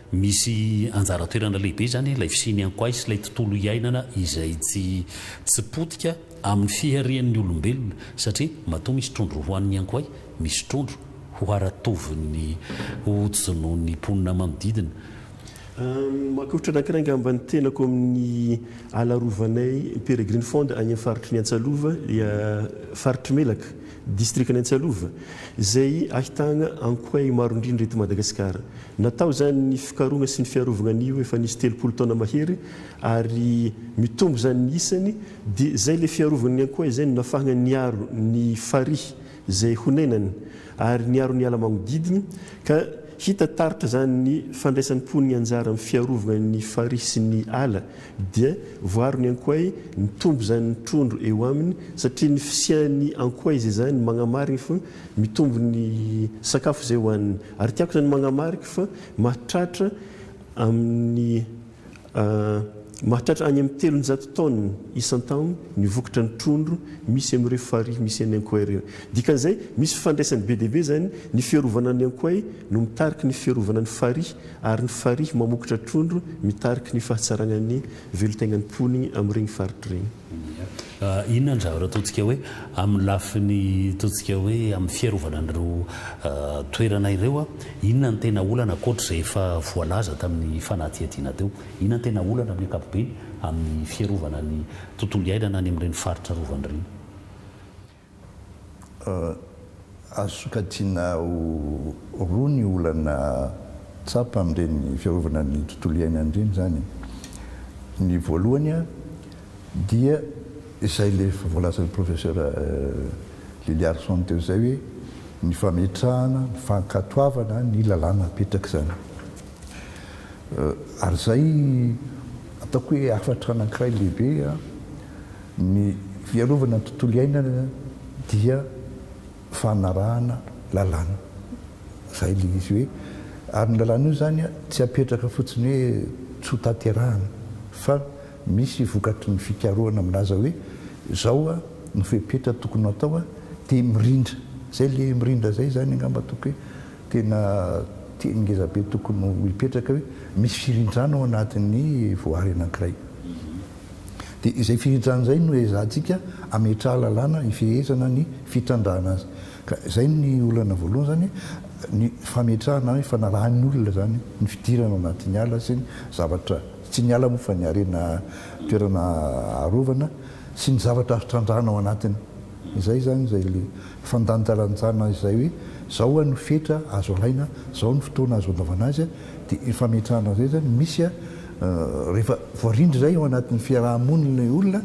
misy anjara toerana lehibe zany ilay fisiany ankoay sy ilay tontolo iainana izay tsy potika amin'ny fiharian'ny olombelona satria matoa misy trondro hohan'ny ankoay, misy trondro ho aratoviny ho jono'ny mponina manodidina. Makotra anankiray angamba ny tenako amin'ny alarovanay Peregrine Fond any amin'ny faritry ny Antsalova faritry Melaka district ny Antsalova izay ahitana ankoay maro indrindra eto Madagasikara. Natao zany ny fikaroana sy ny fiarovana an'io efa nisy 3 taona mahery ary mitombo zany ny isany dia zay le fiarovana ny ankoay zay no nafahana niaro ny farihy izay honenany ary niaro ny ala magnodidiny ka hita taritra zany ny fandraisan'ny poniny anjara amin'ny fiarovana ny farihy sy ny ala dia voaro ny ankoay mitombo zany ny trondro eo aminy satria ny fisian'ny ankoay zay zany magnamarina fa mitombo ny sakafo zay hohaniny. Ary tiako zany magnamarika fa mahatratra amin'ny mahatratra any amin'ny 300 taona isan-taona ny vokatra ny trondro misy amin'ireo farihy misy any ankoay ireo. Dikan'izay misy fifandraisany be dia be zany ny fiarovana ny ankoay no mitariky ny fiarovana ny farihy ary ny farihy mamokatra trondro mitariky ny fahatsarana ny velotegnan'ny poniny amin'ireny faritra ireny. Inona ny zavatra ataontsika hoe amin'ny lafiny ataontsika hoe amin'ny fiarovana an'ireo toerana ireo inona ny tena olana ankoatra izay efa voalaza tamin'ny fanadihadiana teo, inona ny tena olana amin'ny ankapobeny amin'ny fiarovana ny tontolo iainana any amin'ireny faritra rovana ireny? Azo sokajiana roa ny olana tsapa amin'ireny fiarovana ny tontolo iainana ireny zany. Ny voalohany dia izay le voalazan'ny professeur Liliarson teo zay hoe ny fametrahana, ny fankatoavana ny lalàna apetraka zany. Ary zay ataoko hoe afatra anankiray lehibe ny fiarovana ny tontolo iainana dia fanarahana lalàna. Zay le izy hoe ary ny lalàna io zany tsy apetraka fotsiny hoe tsy ho tanterahana fa misy vokatry ny fikarohana milaza hoe zao no fepetra tokony atao dia mirindra. Zay le mirindra zay zany angamba toko hoe tena teny ngeza be tokony hipetraka hoe misy firindrana ao anatin'ny voary anankiray. Dia izay firindrana zay no ezahantsika ametraha lalàna ifehezana ny fitandrana azy. Ka zay ny olana voalohany zany ny fametrahana hoe fanarahan'ny olona zany ny fidirana ao anatin'ny ala sy ny zavatra tsy ny ala moa fa ny arena toerana arovana sy ny zavatra azo trandrahana ao anatiny. Izay zany zay le fandanjalanjana izay hoe zao no fetra azo alaina, zao ny fotoana azo anaovana azy dia ny fametrahana zay zany misy rehefa voarindry zay ao anatin'ny fiarahamonina ny olona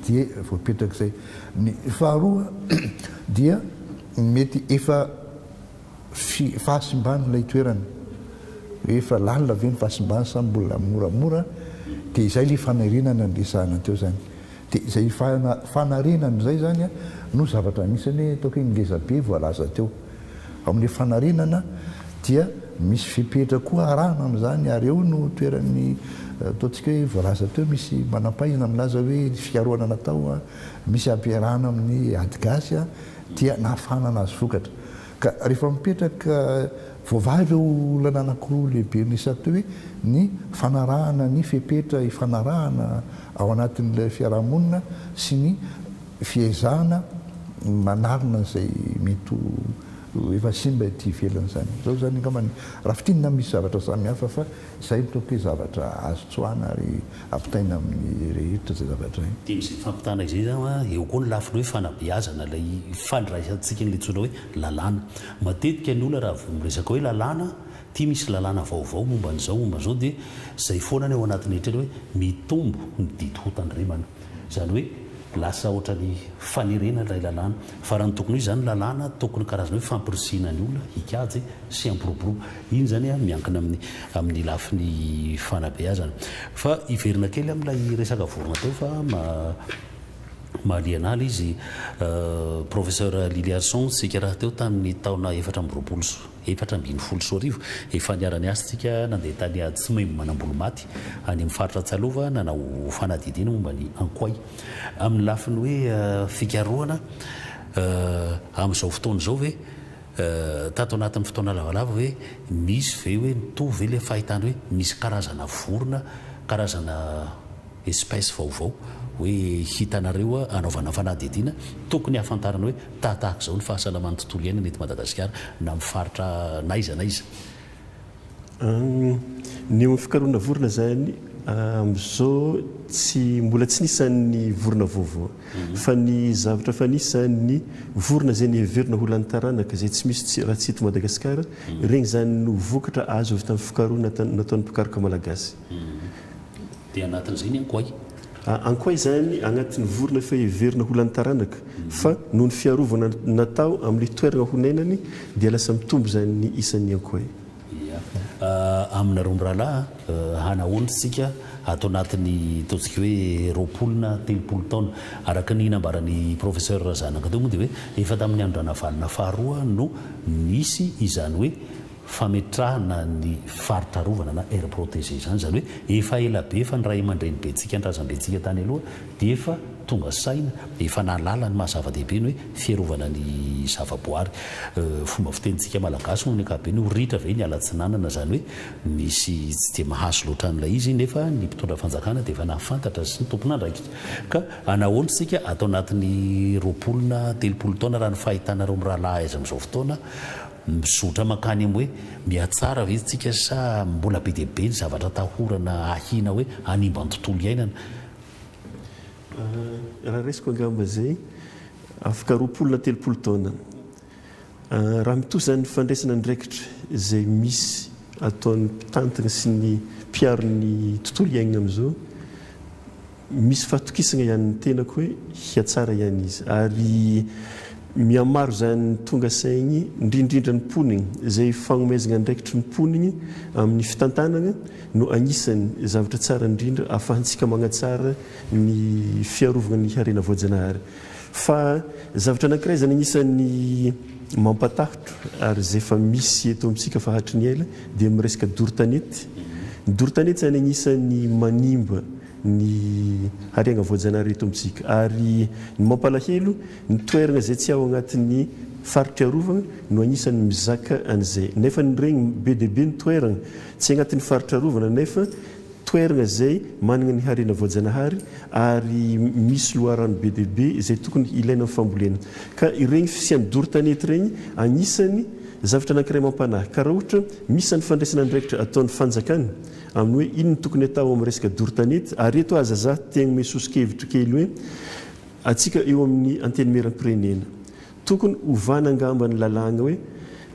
dia voapetraka izay. Ny faharoa dia mety efa fahasimbany ilay toerana efa lalina ve ny fahasimbany sa mbola moramora dia izay le fanarenana ny resahana teo zany. Dia izay fanarenana zay zany no zavatra anisany ataoko hoe ngeza be voalaza teo. Amin'ny fanarenana dia misy fipetra koa arahana amin'izany ary eo no toeran'ny ataontsika hoe voalaza teo misy manam-pahaizana milaza hoe fiaroana natao misy ampiarahana amin'ny ady gasy dia nahafahana anazy vokatra. ka rehefa mipetraka voavavy eo lananankiroa lehibe nisateo hoe ny fanarahana ny fepetra ifanarahana ao anatin'ilay fiarahamonina sy ny fiezahana manarina izay mety efa simba ity velany zany zao zany ngamany raha fitinina misy zavatra samihafa fa izay mitoko hoe zavatra azo tsoana ary ampitaina amin'ny rehetra zay zavatra dia misy fampitana izay zany eo koa ny lafiny hoe fanabeazana lay fandraisantsika n'le tsoina hoe lalàna matetika ny olona raha miresaka hoe lalàna tia misy lalàna vaovao momba n'izao dia zay foana ny ao anatin'ny etrany hoe mitombo ny didy hotandremana zany hoe lasa ohatrany fanirena ilay lalàna fa raha ny tokony hoe zany lalàna tokony karazana hoe fampirisiana ny olona hikajy sy ampiroborobo iny zany miankina amin'ny lafiny fanabeazana fa iverina kely amin'ilay resaka vorona teo fa mahalianaly izy professeur Liliarson sika raha teo tamin'ny taona 420 efa niarany asy tsika nandeha tany tsy maimbo manam-bolo maty any amin'ny faritra Tsalova nanao fanadidina momba ny ankoay amin'ny lafiny hoe fikaroana amin'izao fotoana izao hoe tato anatin'ny fotoana lavalava hoe misy ve hoe mitovy ve le fahitana hoe misy karazana vorona karazana espèce vaovao hoe hitanareo anaovana fanadidina tokony hafantarana hoe tahaka izao ny fahasalaman'ny tontolo iainana eto Madagasikara na amin'ny faritra naiza ny eo fikaroana vorona zany amin'izao mbola tsy nisan'ny vorona vaovao fa ny zavatra fa nisan'ny vorona zay nieverina ho lany taranaka zay tsy misy raha tsy hito Madagasikara regny zany no vokatra azo avy tamin'ny fikaroana nataon'ny mpikaroka malagasy dia anatin'izay ny ankoay ankoay zany agnatin'ny vorona fa heverina ho lany taranaka fa noho ny fiarovana natao amin'le toerana honenany dia lasa mitombo zany ny isan'ny ankoay amina rombralahy hanaontsika atao anatin'ny ataontsika hoe 20 taona araka ny nambarany professeur Zanaka teo moa dia hoe efa tamin'ny andro navalina faharoa no nisy izany hoe fametrahana ny faritra rovana na air protégé zany hoe efa ela be fa ny ray aman-dreny betsika andrazam-betsika tany aloha dia efa tonga saina efa nalala ny mahazava-dehibe ny hoe fiarovana ny zavaboary fomba fitenitsika malagasy moa ny ankapobeny ho ritra ve ny alatsinanana zany hoe misy tsy dia mahaso loatra n'ilay izy nefa ny mpitondra fanjakana dia efa nafantatra sy ny tompona andraikitra ka anaontsika atao anatin'ny 30 taona raha ny fahitanareo mirahalahy azy amin'izao fotoana mizotra makany amin'ny hoe mihatsara ve tsika sa mbola be dia be ny zavatra tahorana ahina hoe hanimba ny tontolo iainana raha resiko angamba zay afaka 30 taona raha mitohy zany fandraisana ndraikitra zay misy ataon'ny mpitantana sy ny mpiaro ny tontolo iainana amin'izao misy fahatokisana ihany ny tenako hoe hiatsara ihany izy ary miamaro zany tonga saigny indrindrindra ny mponiny zay fagnomezana ndraikitry ny mponiny amin'ny fitantanana no anisany zavatra tsara indrindra ahafahantsika magnatsara ny fiarovana ny harena voajanahary fa zavatra anankiray zany anisany mampatahotro ary zay fa misy eto amintsika fa hatry ny ela dia miresaka dortanety ny dortanety zany anisany manimba ny harena voajanahary eto amintsika ary ny mampalahelo ny toerana zay tsy ao agnatin'ny faritra arovana no anisany mizaka an'izay nefa ny regny be dia be ny toerana tsy agnatin'ny faritra arovana nefa toerana zay manana ny harena voajanahary ary misy loharano be dia be zay tokony ilaina amin'ny fambolena ka iregny fisian'ny dortanety regny anisany zavatra anankiray mampanahy ka raha ohatra misy ny fandraisana ndraikitra ataon'ny fanjakana amin'ny hoe inony tokony atao amin'ny resaka dortanety ary eto azazaha tegna mesosikevitra kely hoe atsika eo amin'ny antenimeram-pirenena tokony ovana angamba ny lalàna hoe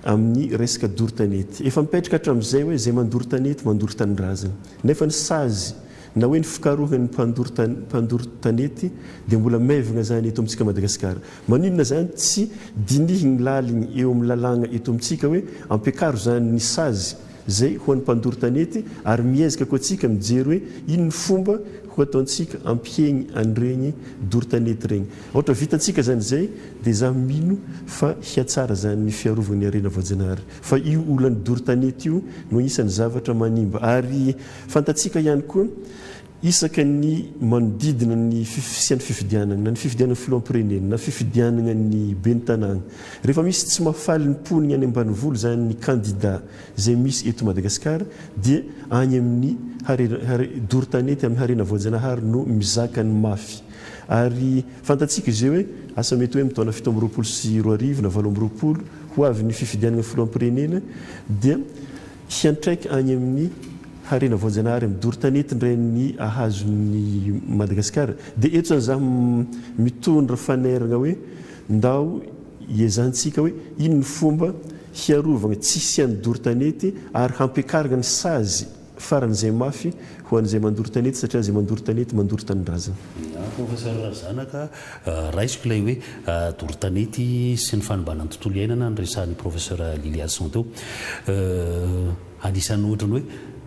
amin'ny resaka dortanety efa mipetraka hatramin'izay hoe zay mandortanety mandorotanyrazana nefa ny sazy na hoe ny fikarohany mpandortanety dia mbola maivagna zany eto amintsika Madagasikara maninona zany tsy dinihiny laliny eo amin'ny lalàna eto amintsika hoe ampiakaro zany ny sazy zay ho an'ny mpandortanety ary miezaka koa atsika mijery hoe inony fomba ho ataontsika ampihegny an'iregny dortanety regny ohatra vitantsika zany zay dia za mino fa hiatsara zany ny fiarovany harena voajanahary fa io olan'ny dortanety io no anisany zavatra manimba ary fantatsika ihany koa isaka ny manodidina ny fisian'ny fifidianana na ny fifidianana filoampirenena na fifidianana ny beny tanàna rehefa misy tsy mahafaly ny poniny any ambanivolo zany ny candidat zay misy eto Madagasikara dia any amin'ny doro-tanety amin'ny harena voajanahary no mizaka ny mafy ary fantatsika izay hoe asa mety hoe mitaona 7 na 20 ho avy ny fifidianana filoampirenena dia hiantraika any amin'ny harena voajanahary amin'ny doro-tanety ndray ny ahazon'ny Madagasikara dia eto zany za mitondra fanerana hoe ndao iezantsika hoe ino ny fomba hiarovana tsy hisian'ny doro-tanety ary hampiakarana ny sazy faran'izay mafy ho an'izay mandoro-tanety satria zay mandoro-tanety mandoro tanindrazana. Professeur Zanaka raisiko ilay hoe doro-tanety sy ny fanombanan'ny tontolo iainana ny resahan'ny professeur Liliasson teo anisan'ny ohatrany hoe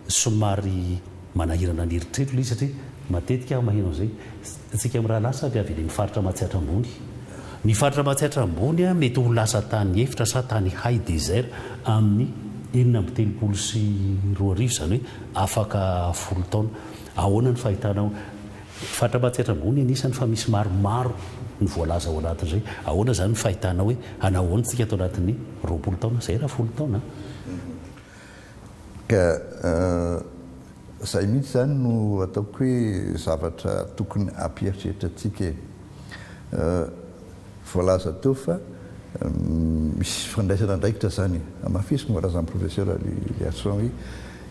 somary manahirana ny eritreritro ilay satria matetika maheno zay tsika amin'ny raha lasa avy avy mifaritra matsiatra ambony ny faritra matsiatra ambony mety ho lasa tany efitra sa tany hay désert amin'ny 9 sy 2 zany hoe afaka 10 taona ahoana ny fahitanao faritra matsiatra ambony anisan'ny fa misy maromaro ny voalaza ao anatin'izay ahoana zany ny fahitanao hoe anahoana tsika atao anatin'ny 20 taona zay raha 10 taona ka zay mihitsy zany no ataoko hoe zavatra tokony ampieritreritra voalaza teo fa misy fandraisana ndraikitra zany mafisiko voalazan'ny professeur Liliasson hoe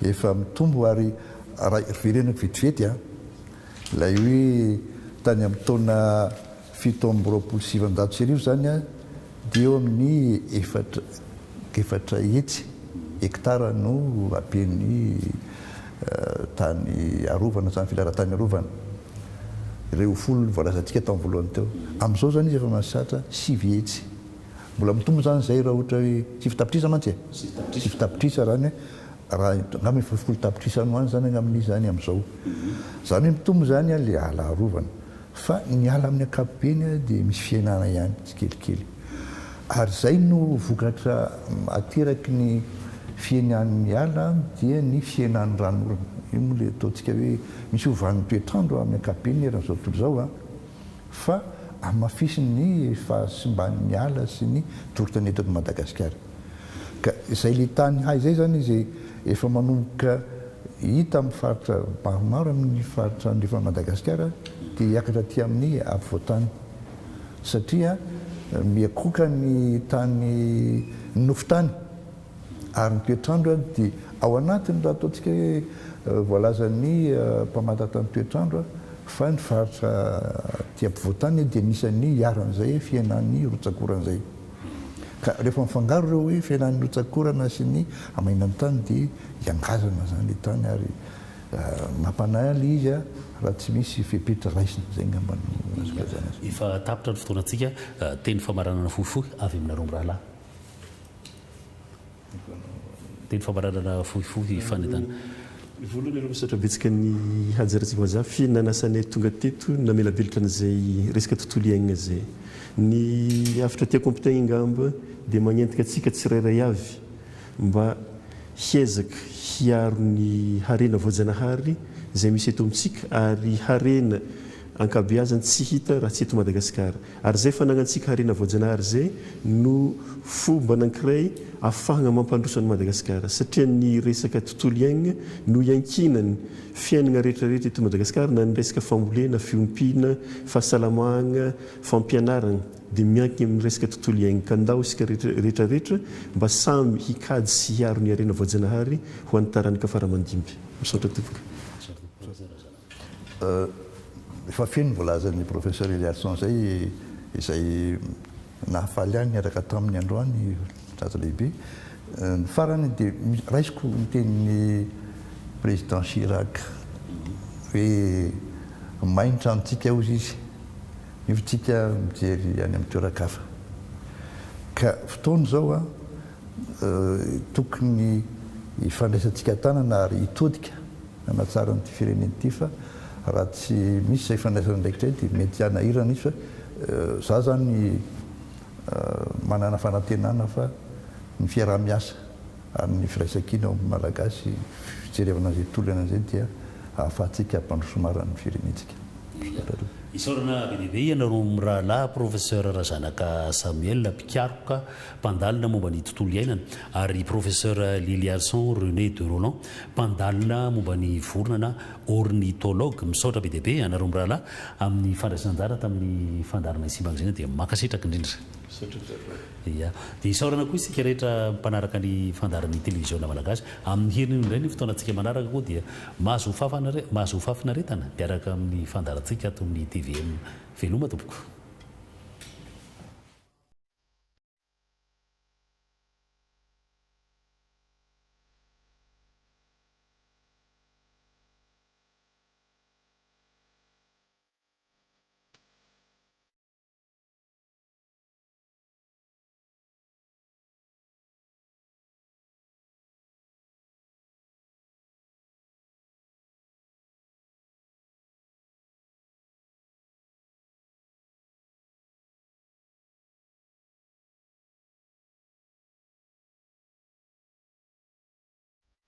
efa mitombo ary raha verenako vetivety ilay hoe tany amin'ny taona 7 zany dia eo amin'ny efatra hetsy hektara no apen'ny tany arovana zany filaran-tany arovana ireo folo voalazantsika tao voalohany teo amin'izao zany izy efa masatra 7 hetsy mbola mitombo zany zay raha ohatra hoe tsy fitapitrisa mantsy tsy fitapitrisa zany raha angamba folo tapitrisa no any zany amin'izy zany amin'izao zany hoe mitombo zany le ala arovana fa ny ala amin'ny ankapobeny dia misy fiainana ihany tsy kelikely ary zay no vokatra ateraky ny fiainan'ny ala dia ny fiainan'ny ranorana io moa le ataontsika hoe misy ovan'ny toetrandro amin'ny ankapobeny eran'izao tontolo zao fa amafisiny fahasimban'ny ala sy ny doro-tanety eto Madagasikara ka izay le tany hay zay zany izy efa manomboka hita amin'ny faritra maromaro amin'ny faritra andrefa Madagasikara dia hiakatra ty amin'ny afovoantany satria miakoka ny tany nofotany ary ny toetrandro dia ao anatiny raha ataontsika hoe voalazan'ny mpamatatra ny toetrandro fa ny faritra ty ampovoantany dia nisan'ny hiaran'izay fiainan'ny rotsakoran'izay ka rehefa mifangaro ireo hoe fiainan'ny rotsakorana sy ny amainan'ny tany dia hiangazana zany le tany ary mampanaly izy raha tsy misy fepetra raisina zay ngambany azokazana efa tapitra ny fotoanantsika teny famaranana fohifohy avy aminareo mirahalahy teny famaranana fohifohy fanedana voalohany aloha misaotra betsika ny hajarantsika mazava fihinanasanay tonga teto namela velatra an'izay resaka tontolo iainana zay ny afitra tiako ampitaigna ingamba dia magnentika atsika tsirairay avy mba hiezaka hiaro ny harena voajanahary zay misy eto amintsika ary harena ankabeazany tsy hita raha tsy eto Madagasikara ary zay fanagnantsika harena voajanahary zay no fomba anankiray ahafahana mampandrosan'ny Madagasikara satria ny resaka tontolo iainana no iankinany fiainana rehetrarehetra eto Madagasikara na ny resaka fambolena fiompiana fahasalamana fampianarana dia miankina amin'ny resaka tontolo iainana ka ndao isika rehetrarehetra mba samy hikady sy hiaro ny harena voajanahary ho an'ny taranaka faramandimby misaotra topoka efa feno voalazan'ny professeur Liliasson zay izay nahafaly any niaraka taminy androany zaza lehibe ny farany dia raisiko nytenin'ny président Chirac hoe mahinitra antsika ozy izy nifitsika mijery any amin'ny toerakafa ka fotoana zao tokony hifandraisantsika tanana ary hitodika anatsara nyty fireneny ty fa raha tsy misy zay fandraisana ndraikitray dia mety hanahirana izy fa za zany manana fanantenana fa ny fiarah-miasa ary ny firaisan-kina ao malagasy fijerevana an'izay tontolo an'izay dia ahafahantsika mpandrosomarany firenetsika. isaorana be lehibe ianareo mirahalahy professeur Razanaka Samuel Pikaroka mpandalina momba ny tontolo iainana ary professeur Liliarson René de Roland mpandalina momba ny vorona ornithologue misaotra be lehibe ianareo mirahalahy amin'ny fandraisan-dara tamin'ny fandarana isimbangizena dia makasitraka indrindra. Dia isaorana koa isika rehetra mpanaraka ny fandaran'ny télévision malagasy amin'ny herin'ny indray ny fotoanantsika manaraka koa dia mahazo fafinaretana miaraka amin'ny fandarantsika ato amin'ny TVM veloma tompoko.